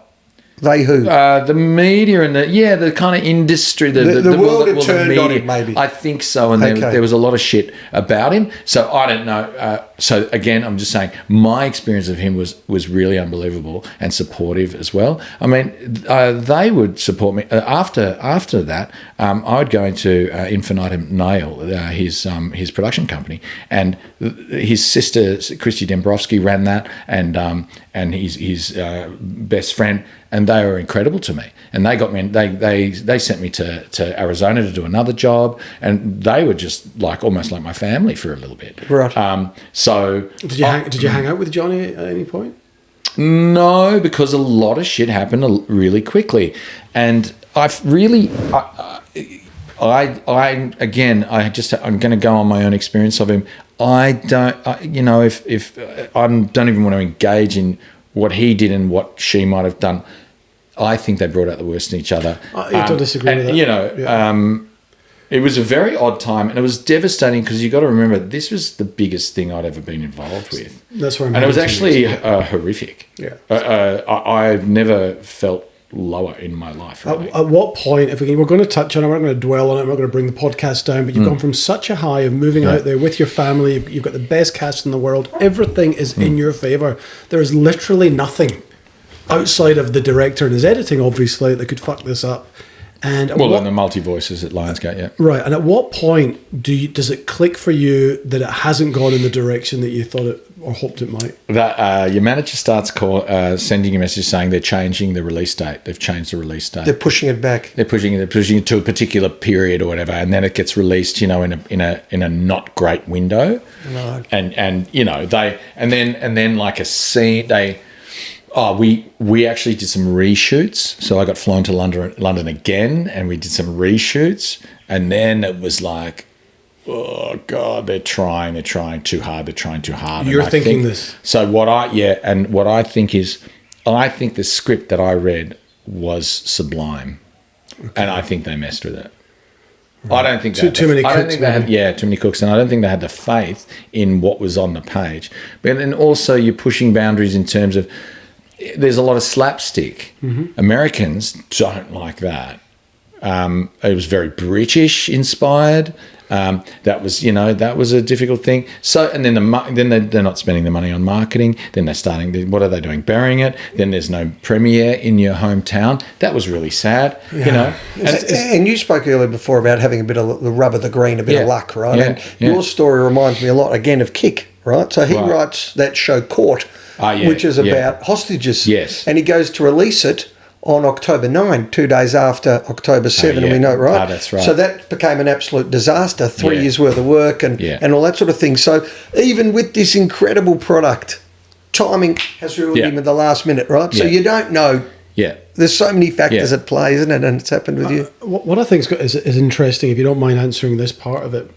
They who? The media and the kind of industry. The world had turned on him, maybe. I think so. And there was a lot of shit about him. So I don't know. So again, I'm just saying my experience of him was really unbelievable and supportive as well. I mean, they would support me. After that, I would go into Infinitum Nail, his production company, and his sister, Christy Dembrovsky, ran that, and his best friend. And they were incredible to me. And they got me. They sent me to Arizona to do another job, and they were just almost like my family for a little bit. Right. So did you hang out with Johnny at any point? No, because a lot of shit happened really quickly, and I'm going to go on my own experience of him. I don't even want to engage in what he did and what she might have done. I think they brought out the worst in each other. I don't disagree with that. It was a very odd time, and it was devastating because you got to remember this was the biggest thing I'd ever been involved with. That's where I'm. And it was actually horrific. Yeah, I've never felt lower in my life. Really. At what point, we're going to touch on it, we're not going to dwell on it, we're not going to bring the podcast down, but you've gone from such a high of moving out there with your family, you've got the best cast in the world, everything is in your favour. There is literally nothing outside of the director and his editing, obviously, that could fuck this up. And and the multi-voices at Lionsgate, yeah. Right, and at what point does it click for you that it hasn't gone in the direction that you thought it or hoped it might? That your manager starts sending a message saying they're changing the release date. They've changed the release date. They're pushing it back. They're pushing it to a particular period or whatever, and then it gets released, in a not great window. Right. And then like a scene they. Oh, we actually did some reshoots. So I got flown to London again, and we did some reshoots. And then it was like, oh God, they're trying too hard. You're thinking this. So what I think is, I think the script that I read was sublime, and I think they messed with it. Right. I don't think too many cooks. Too many cooks, and I don't think they had the faith in what was on the page. But then also you're pushing boundaries in terms of. There's a lot of slapstick. Mm-hmm. Americans don't like that. It was very British inspired. That was a difficult thing. So, and then they're not spending the money on marketing. Then they're starting. What are they doing? Burying it. Then there's no premiere in your hometown. That was really sad. Yeah. And you spoke earlier before about having a bit of the rub of the green, a bit of luck, right? And your story reminds me a lot again of Kick, right? So he writes that show Court. Which is about hostages. Yes. And he goes to release it on October 9, 2 days after October 7, and we know, right? That's right. So that became an absolute disaster, 3 years worth of work and all that sort of thing. So even with this incredible product, timing has ruined him at the last minute, right? So you don't know. Yeah. There's so many factors at play, isn't it? And it's happened with you. What I think is interesting, if you don't mind answering this part of it,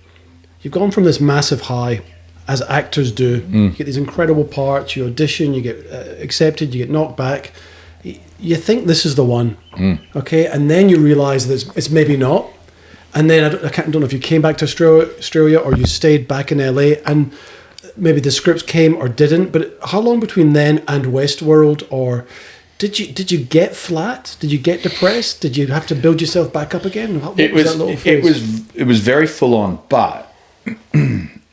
you've gone from this massive high, as actors do. You get these incredible parts, you audition, you get accepted, you get knocked back. You think this is the one, okay? And then you realise that it's maybe not. And then I don't know if you came back to Australia or you stayed back in LA and maybe the scripts came or didn't. But how long between then and Westworld, or did you get flat? Did you get depressed? Did you have to build yourself back up again? What was that little phase? It was very full on, but.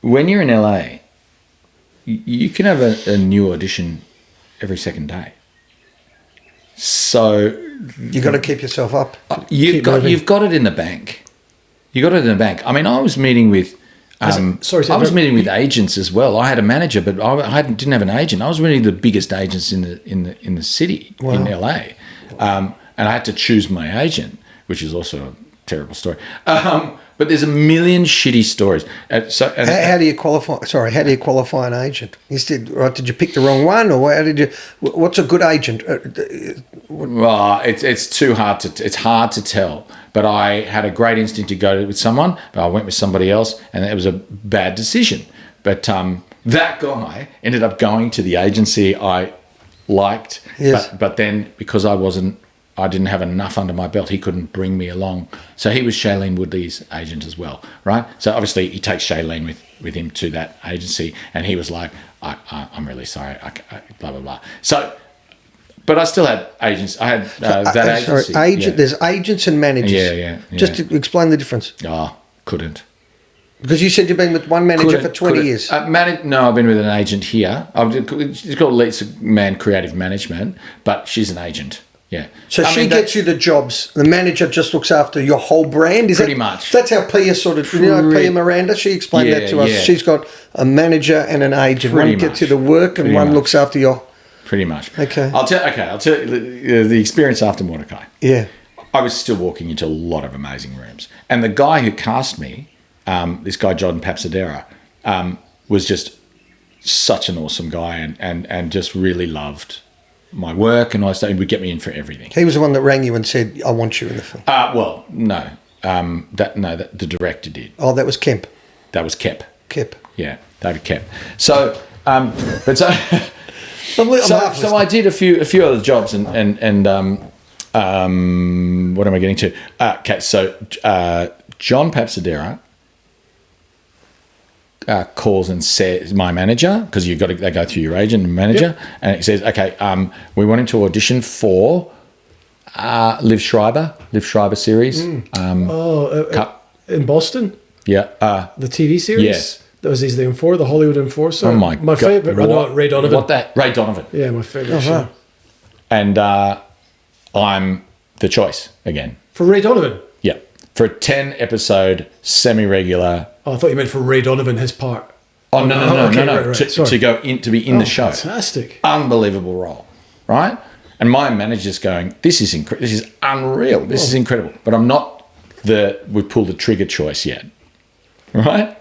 When you're in LA, you can have a new audition every second day. So you got to keep yourself up. You've got it in the bank. You got it in the bank. I mean, I was meeting with meeting with agents as well. I had a manager, but I didn't have an agent. I was meeting the biggest agents in the city in LA, and I had to choose my agent, which is also a terrible story. But there's a million shitty stories. How do you qualify? Sorry, how do you qualify an agent? You said, right? Did you pick the wrong one, or how did you? What's a good agent? Well, it's too hard to. It's hard to tell. But I had a great instinct to go with someone, but I went with somebody else, and it was a bad decision. But that guy ended up going to the agency I liked. Yes. But then because I wasn't I didn't have enough under my belt. He couldn't bring me along. So he was Shailene Woodley's agent as well, right? So obviously he takes Shailene with him to that agency, and he was like, I'm really sorry, blah, blah, blah. So, but I still had agents. I had that agency. Sorry, there's agents and managers. Yeah. Just to explain the difference. Oh, couldn't. Because you said you've been with one manager for 20 years. No, I've been with an agent here. It's called Lisa Mann Creative Management, but she's an agent. Yeah. So she gets you the jobs. The manager just looks after your whole brand. Pretty much. That's how Pia sort of, Pia Miranda, she explained that to us. Yeah. She's got a manager and an agent. One gets you the work and one looks after your... Pretty much. Okay. I'll tell you the experience after Mordechai. Yeah. I was still walking into a lot of amazing rooms. And the guy who cast me, this guy, Jonny Pasvolsky, was just such an awesome guy and just really loved my work, and he would get me in for everything. He was the one that rang you and said, I want you in the film. Well, no. The director did. Oh, that was Kemp. That was Kep. Yeah, David Kep. So, but so... So I did a few other jobs and what am I getting to? Okay, so John Pasvolsky calls and says, my manager, because they go through your agent and manager, and it says, okay, we want him to audition for Liv Schreiber series. In Boston? Yeah. The TV series? Yes. That was the Enforcer, the Hollywood Enforcer. Oh my God. My favourite. Ray Donovan. Ray Donovan. Yeah, my favourite show. And I'm the choice again. For Ray Donovan? Yeah. For a 10-episode, semi-regular... Oh, I thought you meant for Ray Donovan, his part. Oh, no. Right. To be in the show. Fantastic. Unbelievable role, right? And my manager's going, this is unreal. This is incredible. But I'm not we've pulled the trigger choice yet, right?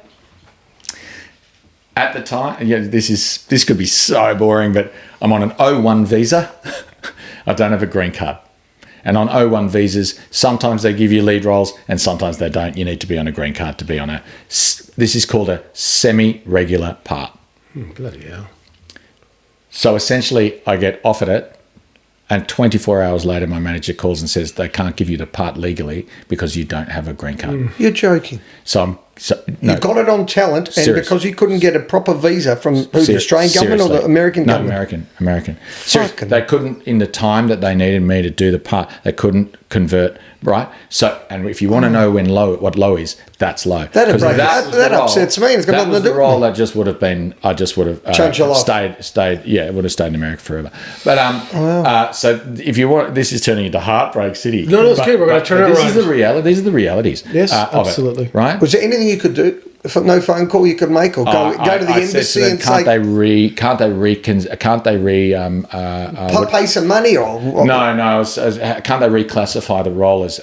At the time, this could be so boring, but I'm on an O1 visa. I don't have a green card. And on O1 visas, sometimes they give you lead roles and sometimes they don't. You need to be on a green card to be on this is called a semi-regular part. Bloody hell. So essentially, I get offered it, and 24 hours later, my manager calls and says they can't give you the part legally because you don't have a green card. You're joking. You got it on talent, and serious. Because you couldn't get a proper visa from the Australian government or the American government? No, American. Seriously, they couldn't, in the time that they needed me to do the part, they couldn't convert, right? So, and if you want to know what low is, that's low. That upsets me. It's got nothing to do with the role that just would have been, I just would have changed your life. Stayed, it would have stayed in America forever. But so if you want, this is turning into Heartbreak City. No, it's good. We're going to turn it around. These are the realities. Yes, absolutely. Right? Was there anything you could do? No phone call you could make, or go to the embassy and say, can't they pay some money or no, can't they reclassify the role as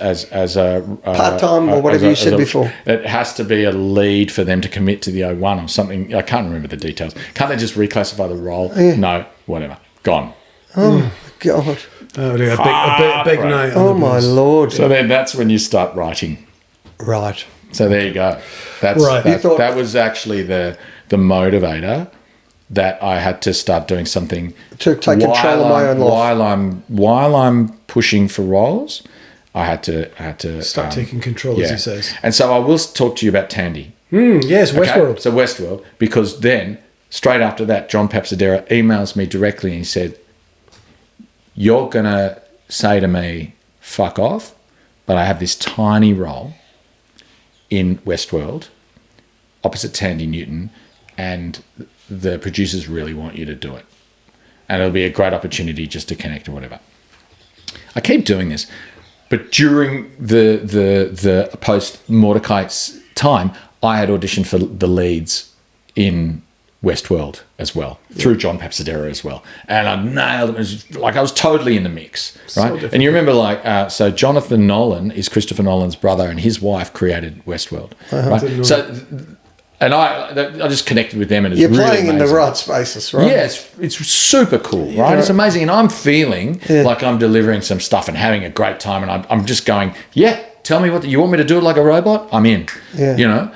a part-time or whatever you said before? It has to be a lead for them to commit to the O1 or something. I can't remember the details. Can't they just reclassify the role? Yeah. No, whatever, gone. Oh God! Oh dear, a big night. Oh my Lord! So then that's when you start writing. Right. So there you go. That was actually the motivator that I had to start doing something to take control of my own life. While I'm pushing for roles, I had to start taking control, as he says. And so I will talk to you about Tandy. Yes, Westworld. Okay? So Westworld, because then straight after that, John Pasvolsky emails me directly and he said, "You're gonna say to me, fuck off, but I have this tiny role in Westworld, opposite Tandy Newton, and the producers really want you to do it. And it'll be a great opportunity just to connect or whatever." I keep doing this, but during the post Mordechai time, I had auditioned for the leads in Westworld as well, through John Pasvolsky as well. And I nailed it. It was like I was totally in the mix, right? So and you remember, so Jonathan Nolan is Christopher Nolan's brother, and his wife created Westworld, right? So, and I just connected with them, and you're really playing amazing. In the right spaces, right? Yeah, it's super cool, right? It's amazing, and I'm feeling like I'm delivering some stuff and having a great time, and I'm just going, tell me what you want me to do it like a robot. I'm in, you know.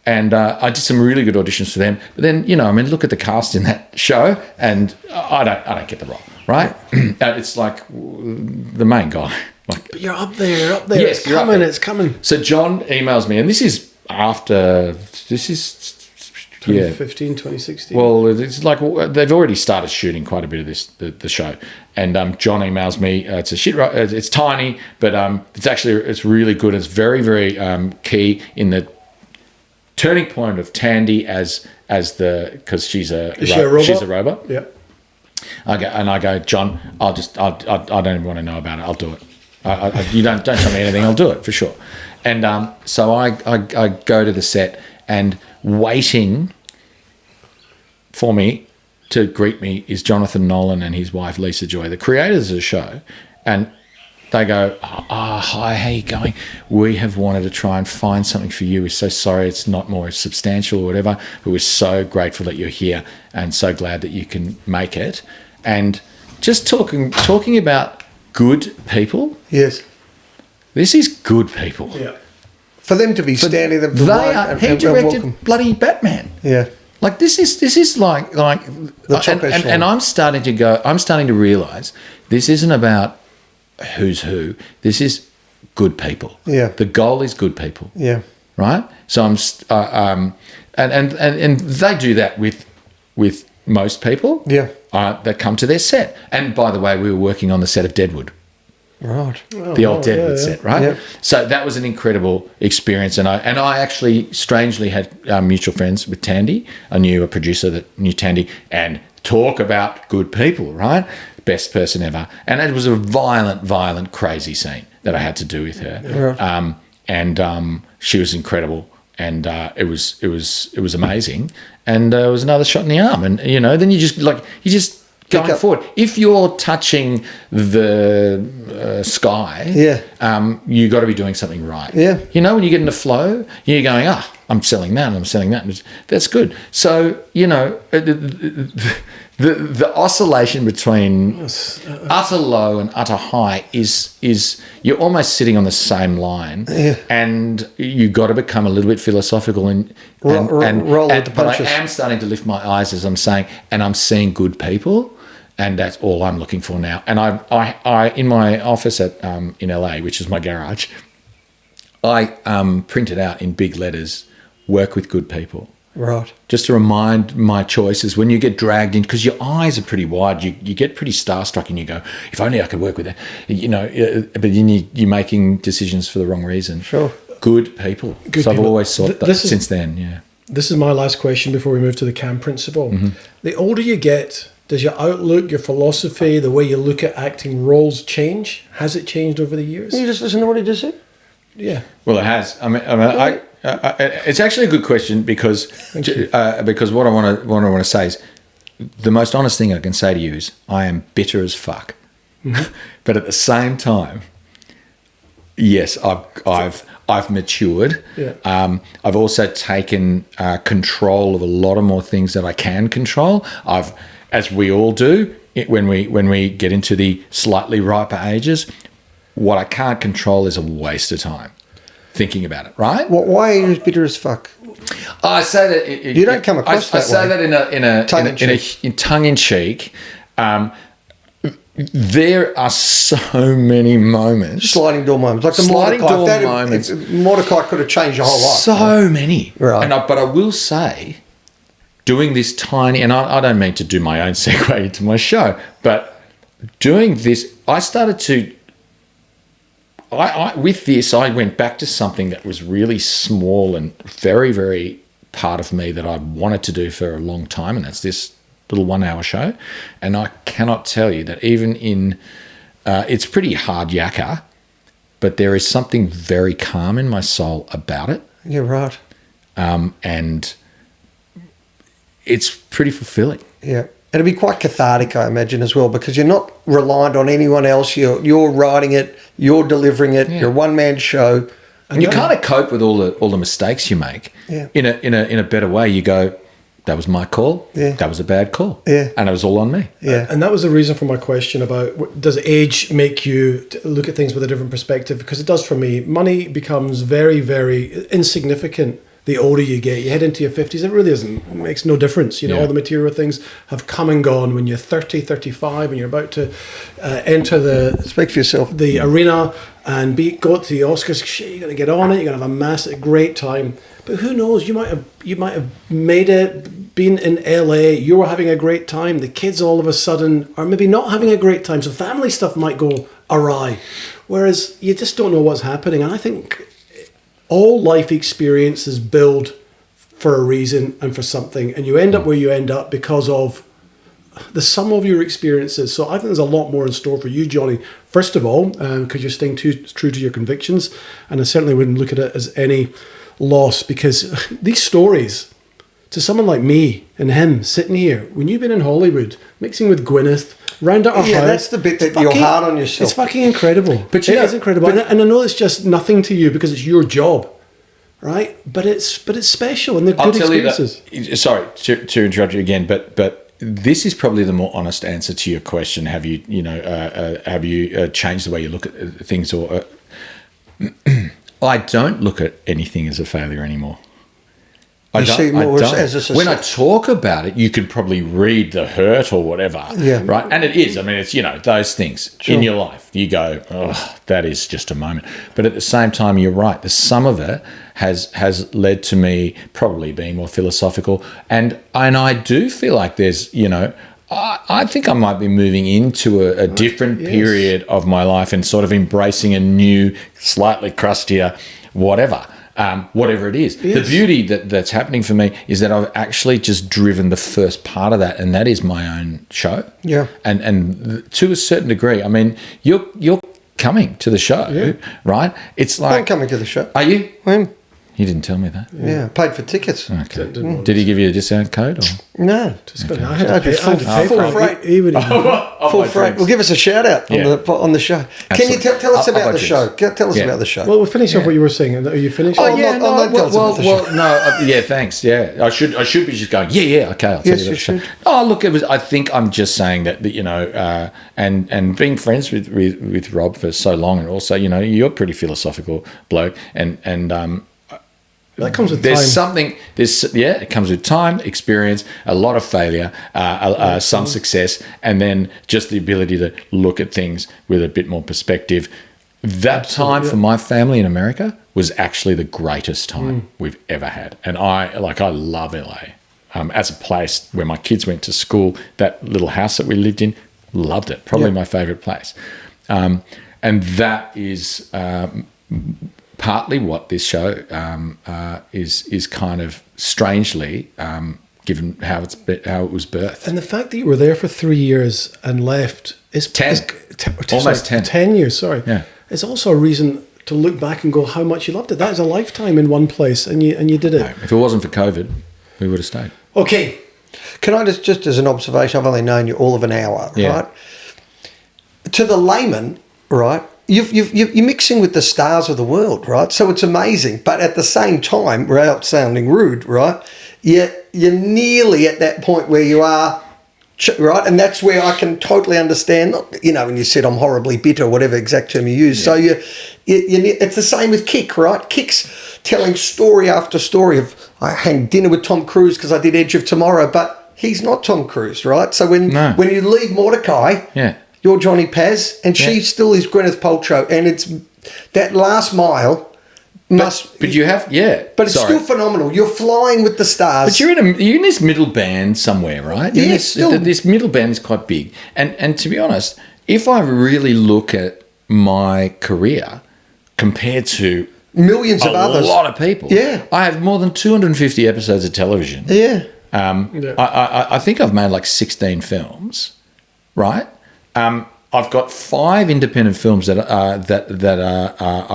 And I did some really good auditions for them. But then, look at the cast in that show, and I don't get the role, right? It's like the main guy. Like, but you're up there. Yes, it's coming. So John emails me, and this is after, 2015, 2016. Well, it's like they've already started shooting quite a bit of the show, and John emails me. It's a shit. It's tiny, but it's really good. It's very, very key in the turning point of Tandy because she's a robot. She's a robot. Yeah. I go, John. I don't even want to know about it. I'll do it. You don't tell me anything. I'll do it for sure. And so I go to the set, and waiting for me to greet me is Jonathan Nolan and his wife Lisa Joy, the creators of the show, and they go, hi, how you going? We have wanted to try and find something for you. We're so sorry it's not more substantial or whatever, but we're so grateful that you're here and so glad that you can make it. And just talking about good people. Yes. This is good people. Yeah. For them to be standing there, he directed bloody Batman. Yeah. Like this is like the top echelon. And I'm starting to realise this isn't about who's who. This is good people. Yeah. The goal is good people. Yeah. Right. So and they do that with most people. Yeah. That come to their set. And by the way, we were working on the set of Deadwood. Right. The old Deadwood set, right? Yeah. So that was an incredible experience, and I actually strangely had mutual friends with Tandy. I knew a producer that knew Tandy, and talk about good people, right? Best person ever, and it was a violent, crazy scene that I had to do with her, Right. and she was incredible, and it was amazing, and it was another shot in the arm, and then you just. Going forward, if you're touching the sky, you got to be doing something right. Yeah. When you get into flow, you're going, I'm selling that and I'm selling that. That's good. So, the oscillation between utter low and utter high is you're almost sitting on the same line, and you got to become a little bit philosophical and roll with the punches. But I am starting to lift my eyes as I'm saying, and I'm seeing good people. And that's all I'm looking for now. And I in my office in LA, which is my garage, I printed out in big letters, work with good people. Right. Just to remind my choices when you get dragged in, because your eyes are pretty wide, you get pretty starstruck and you go, if only I could work with that. But then you're making decisions for the wrong reason. Sure. Good people. So I've always thought that since then, yeah. This is my last question before we move to the CAM principle. Mm-hmm. The older you get, does your outlook, your philosophy, the way you look at acting roles change? Has it changed over the years? You just listen to what he just said? Yeah. Well, it has. It's actually a good question because what I want to say is the most honest thing I can say to you is I am bitter as fuck, but at the same time, yes, I've matured. Yeah. I've also taken control of a lot of more things that I can control. As we all do when we get into the slightly riper ages, what I can't control is a waste of time thinking about it. Right? Why are you as bitter as fuck? I say that you don't come across that way. I say that in tongue in cheek. There are so many moments. Sliding door moments. Like the sliding Mordechai. door moments. Mordechai could have changed your whole life. So many. Right. But I will say, doing this tiny, and I don't mean to do my own segue into my show, but doing this, I started to, with this, I went back to something that was really small and very, very part of me that I wanted to do for a long time, and that's this little 1 hour show. And I cannot tell you that even in, it's pretty hard yakka, but there is something very calm in my soul about it. You're right. And it's pretty fulfilling. Yeah. It'd be quite cathartic, I imagine, as well, because you're not reliant on anyone else. You're writing it, you're delivering it, you're a one-man show. And you kind of cope with all the mistakes you make in a better way. You go, that was my call. Yeah. That was a bad call. Yeah. And it was all on me. Yeah. And that was the reason for my question about, does age make you look at things with a different perspective? Because it does for me. Money becomes very, very insignificant the older you get, you head into your 50s, it really it makes no difference. All the material things have come and gone. When you're 30, 35, and you're about to enter speak for yourself, the arena and go to the Oscars, shit, you're going to get on it, you're going to have a great time. But who knows, you might have made it, been in LA, you were having a great time, the kids all of a sudden are maybe not having a great time, so family stuff might go awry. Whereas you just don't know what's happening. And I think all life experiences build for a reason and for something, and you end up where you end up because of the sum of your experiences. So I think there's a lot more in store for you, Johnny. First of all, because you're staying true to your convictions, and I certainly wouldn't look at it as any loss, because these stories, to someone like me and him sitting here, when you've been in Hollywood, mixing with Gwyneth, round at our house. That's the bit that you're hard on yourself. It's fucking incredible. But it is incredible. And I know it's just nothing to you because it's your job, right? But it's special, and they're good experiences. Sorry to interrupt you again, but this is probably the more honest answer to your question. Have you changed the way you look at things? Or I don't look at anything as a failure anymore. I don't. When I talk about it, you can probably read the hurt or whatever, right? And it is. I mean, it's, those things in your life. You go, oh, that is just a moment. But at the same time, you're right. The sum of it has led to me probably being more philosophical. And I do feel like there's, I think I might be moving into a different period of my life and sort of embracing a new, slightly crustier whatever it is. Yes. The beauty that's happening for me is that I've actually just driven the first part of that, and that is my own show. Yeah. And to a certain degree, I mean, you're coming to the show, right? It's like... I'm coming to the show. Are you? When? You didn't tell me that. Yeah, paid for tickets. Okay. Did he give you a discount code? Or? No. I had to pay full freight. Full freight. Well, give us a shout out on the show. Absolutely. Can you tell us about the show? Tell us about the show. Well, we'll finish off what you were saying. Are you finished? Thanks. Yeah, I should be just going. Okay. I'll tell you that. Should. Oh, look, I think I'm just saying that and being friends with Rob for so long, and also you're a pretty philosophical bloke, and that comes with time. It comes with time, experience, a lot of failure, some success, and then just the ability to look at things with a bit more perspective. That time for my family in America was actually the greatest time we've ever had. And I love LA. As a place where my kids went to school, that little house that we lived in, loved it. Probably my favorite place. And that is... partly what this show is kind of strangely, given how it was birthed. And the fact that you were there for 3 years and left is 10 years. Sorry, it's also a reason to look back and go how much you loved it. That is a lifetime in one place, and you did it. No, if it wasn't for COVID, we would have stayed. Okay, can I just as an observation? I've only known you all of an hour, right? To the layman, right? You're mixing with the stars of the world, right? So it's amazing. But at the same time, without sounding rude, right, you're nearly at that point where you are, right? And that's where I can totally understand, when you said I'm horribly bitter, whatever exact term you use. So it's the same with Kick, right? Kick's telling story after story of, I had dinner with Tom Cruise because I did Edge of Tomorrow, but he's not Tom Cruise, right? So when you leave Mordechai... You're Johnny Paz, and she still is Gwyneth Paltrow, and it's that last mile must. But you have, But it's still phenomenal. You're flying with the stars. But you're in this middle band somewhere, right? This middle band is quite big, and to be honest, if I really look at my career compared to millions of others, a lot of people, I have more than 250 episodes of television. I think I've made like 16 films, right? I've got 5 independent films that I've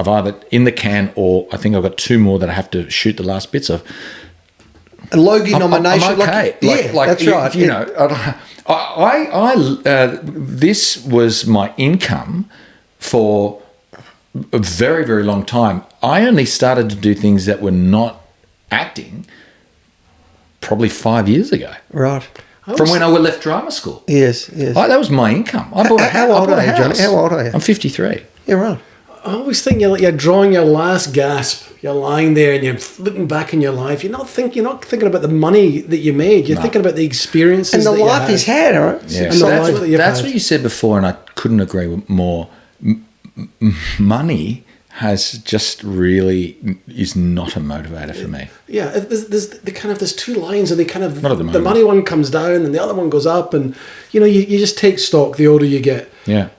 either in the can, or I think I've got 2 more that I have to shoot the last bits of. A Logie nomination, I'm okay. That's right. This was my income for a very, very long time. I only started to do things that were not acting probably 5 years ago. Right. From when I left drama school. Yes. That was my income. I bought a house. How old are you, Johnny? How old are you? I'm 53. Yeah, right. always think you're drawing your last gasp. You're lying there and you're looking back in your life. You're not thinking about the money that you made. You're thinking about the experiences and the life he's had. Right? Yeah. And So that's what you said before, and I couldn't agree more. Money has just really is not a motivator for me. Yeah, there's two lines, and they kind of Not at the moment. the money one comes down and the other one goes up, and you just take stock the older you get. Yeah.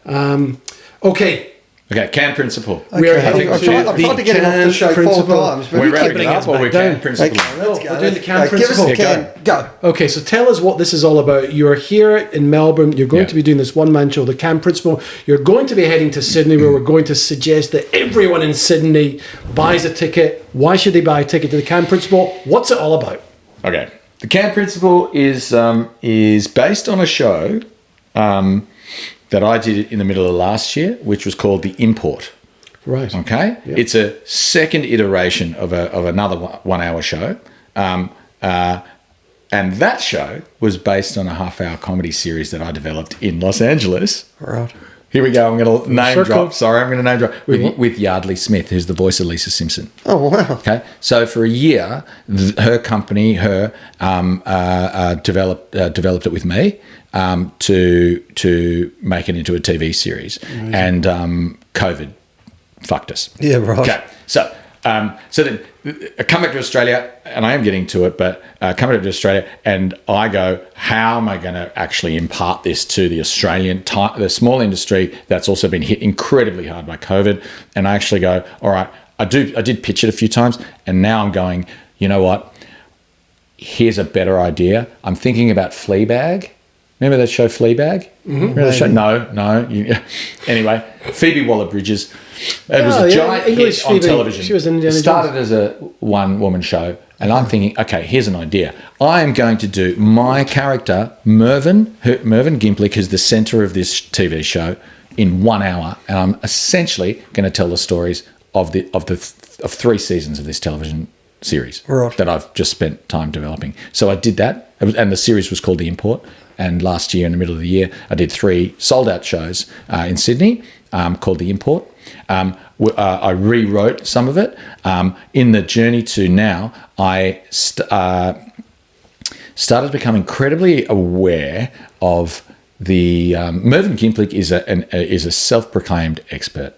Okay. Okay, can principle. We are Okay. I've tried to get him off the show 4 times, but We're we keep wrapping it up, or we can principle. Let's go. We're doing the can Give us principle. a can. Go. Okay, so tell us what this is all about. You're here in Melbourne. You're going Yeah. to be doing this one-man show, The Can Principle. You're going to be heading to Sydney, where we're going to suggest that everyone in Sydney buys a ticket. Why should they buy a ticket to The Can Principle? What's it all about? Okay, the can principle is based on a show that I did in the middle of last year, which was called The Import. Right. Okay, Yeah. it's a second iteration of another 1 hour show, and that show was based on a half-hour comedy series that I developed in Los Angeles. Right. Here we go. I'm going to name Circle. drop. Sorry, I'm going to name drop with Yardley Smith, who's the voice of Lisa Simpson. Oh, wow. Okay, so for a year, her company, developed it with me to make it into a TV series, and COVID fucked us. Yeah, right. Okay, so then I come back to Australia, and I am getting to it, but come back to Australia, and I go, how am I going to actually impart this to the Australian, the small industry that's also been hit incredibly hard by COVID? And I actually go, all right, I did pitch it a few times, and now I'm going, you know what? Here's a better idea. I'm thinking about Fleabag. Remember that show Fleabag? Remember that show? No. Anyway, Phoebe Waller-Bridges. It was a giant English hit on Phoebe. television. She was in Indiana It started as a one-woman show, and I'm thinking, okay, here's an idea. I am going to do my character, Mervyn Gimplick, who's the centre of this TV show, in 1 hour, and I'm essentially going to tell the stories of 3 seasons of this television series that I've just spent time developing. So I did that, and the series was called The Import. And last year, in the middle of the year, I did 3 sold-out shows in Sydney called The Import. I rewrote some of it. In the journey to now, I started to become incredibly aware of the... Mervyn Gimplick is a self-proclaimed expert.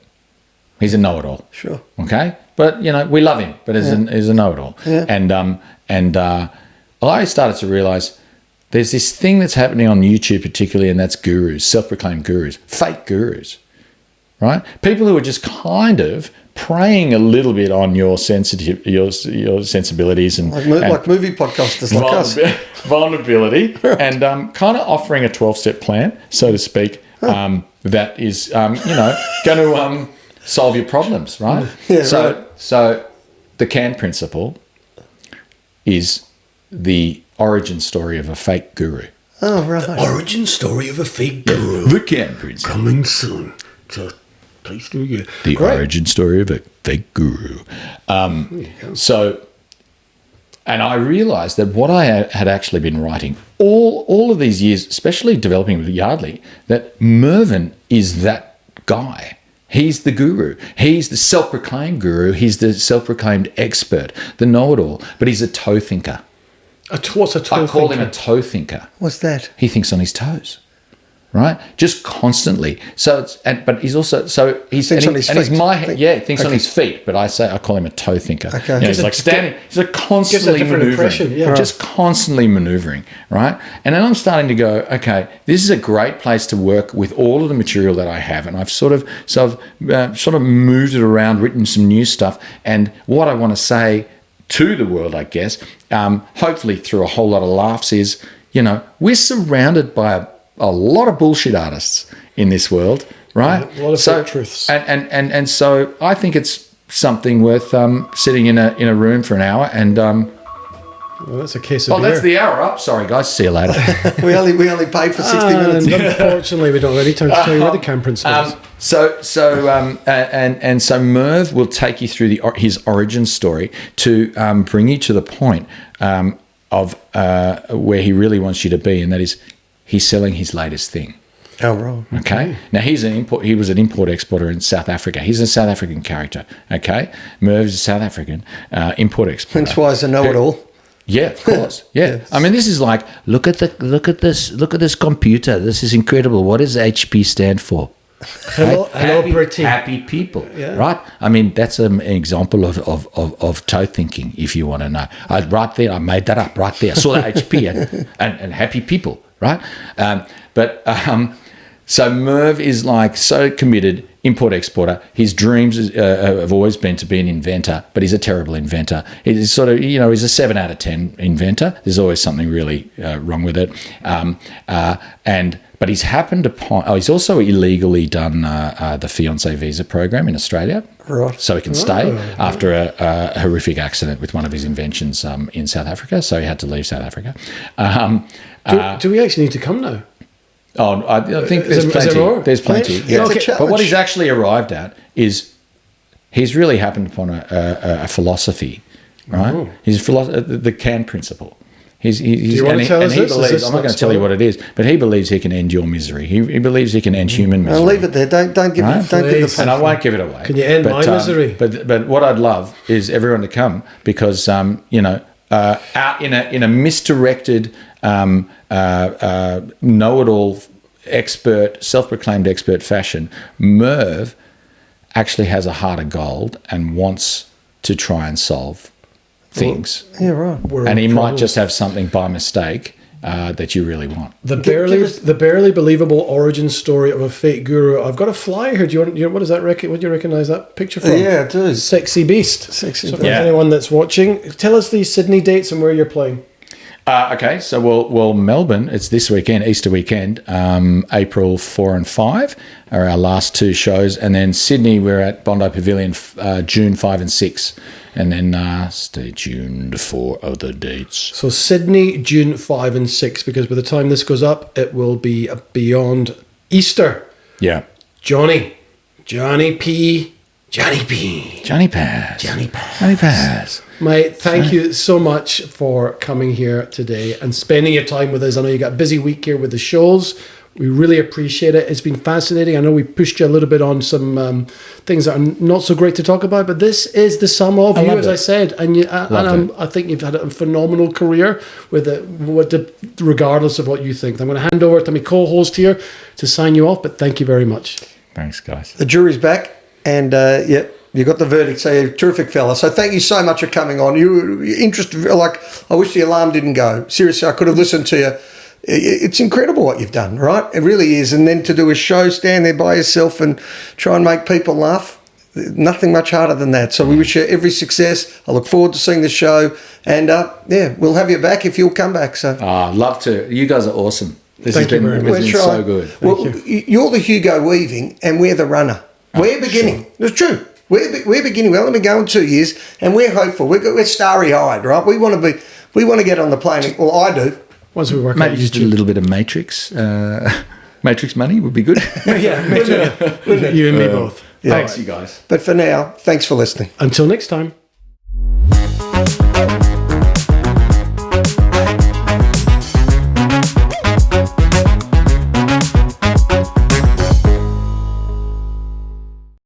He's a know-it-all. Sure. Okay? But, we love him, but he's a know-it-all. Yeah. And I started to realise there's this thing that's happening on YouTube particularly, and that's gurus, self-proclaimed gurus, fake gurus, right? People who are just kind of preying a little bit on your sensibilities and like movie podcasters like us. Vulnerability, and kind of offering a 12-step plan, so to speak, that is, going to solve your problems, right? Yeah, So the can principle is the origin story of a fake guru. Oh, right. The origin story of a fake guru. The can principle. Coming soon. So please do you. The origin story of a fake guru. And I realised that what I had actually been writing all of these years, especially developing with Yardley, that Mervyn is that guy. He's the guru. He's the self-proclaimed guru. He's the self-proclaimed expert, the know-it-all. But he's a toe thinker. What's a toe thinker? I call him a toe thinker. What's that? He thinks on his toes, right? Just constantly. But he's also he's thinks on his feet. Thinks on his feet. But I call him a toe thinker. Okay. He's like standing. He's like constantly maneuvering. Just constantly maneuvering, right? And then I'm starting to go, okay, this is a great place to work with all of the material that I have, and I've sort of moved it around, written some new stuff, and what I want to say to the world, I guess, hopefully through a whole lot of laughs, is, we're surrounded by a lot of bullshit artists in this world, right? A lot of fake truths. And so I think it's something worth sitting in a room for an hour and... well, that's a case of beer. That's the hour up. Sorry, guys. See you later. we only paid for 60 minutes. Unfortunately, we don't have any time to tell you where the can principle is. So Merv will take you through his origin story to bring you to the point of where he really wants you to be, and that is he's selling his latest thing. Oh, right. Okay. Now he was an import exporter in South Africa. He's a South African character. Okay. Merv's a South African import exporter. That's why he's a know-it-all. Yeah, of course. Yeah. I mean, this is like, look at this computer. This is incredible. What does HP stand for? Hello, pretty. Happy people, right? I mean, that's an example of toe thinking, if you want to know. Right there, I made that up right there. I saw the HP and happy people, right? So Merv is like so committed, import-exporter. His dreams have always been to be an inventor, but he's a terrible inventor. He's sort of, he's a 7 out of 10 inventor. There's always something really wrong with it. But he's happened upon, he's also illegally done the fiancé visa program in Australia. Right. So he can stay after a horrific accident with one of his inventions in South Africa. So he had to leave South Africa. Do we actually need to come now? Oh, I think there's plenty. There's plenty. Yeah. Okay. But what he's actually arrived at is he's really happened upon a philosophy, right? Oh. The Can principle. Do you want to tell us this? I'm not going to tell you what it is, but he believes he can end your misery. He believes he can end human misery. I'll leave it there. Don't give the and I won't give it away. Can you end my misery? But what I'd love is everyone to come because out in a misdirected know-it-all expert, self-proclaimed expert fashion, Merv actually has a heart of gold and wants to try and solve things. Yeah, right. And he might just have something by mistake that you really want. The barely believable origin story of a fake guru. I've got a flyer here. Do you what does that would you recognise that picture from? Yeah, it does. Sexy Beast. So for anyone that's watching, tell us the Sydney dates and where you're playing. Okay, so well, Melbourne, it's this weekend, Easter weekend, April 4 and 5 are our last two shows. And then Sydney, we're at Bondi Pavilion, June 5 and 6. And then stay tuned for other dates. So Sydney, June 5 and 6, because by the time this goes up, it will be beyond Easter. Yeah. Johnny P. Mate, thank you so much for coming here today and spending your time with us. I know you got a busy week here with the shows. We really appreciate it. It's been fascinating. I know we pushed you a little bit on some things that are not so great to talk about, but this is the sum of you, as I said. And I think you've had a phenomenal career with it, regardless of what you think. I'm going to hand over to my co-host here to sign you off, but thank you very much. Thanks, guys. The jury's back, and you got the verdict. So you're a terrific fella. So thank you so much for coming on. You're interested. Like, I wish the alarm didn't go. Seriously, I could have listened to you. It's incredible what you've done, right? It really is. And then to do a show, stand there by yourself and try and make people laugh, nothing much harder than that. So we wish you every success. I look forward to seeing the show. And, we'll have you back if you'll come back. So love to. You guys are awesome. This has been so good. Well, you're the Hugo Weaving and we're the runner. We're beginning. Sure. It's true. We're beginning. We've only been going 2 years and we're hopeful. We're starry-eyed, right? We want to get on the plane. Well, I do. Once we work maybe just a little bit of Matrix money would be good. You and me both. Thanks, you guys. But for now, thanks for listening. Until next time.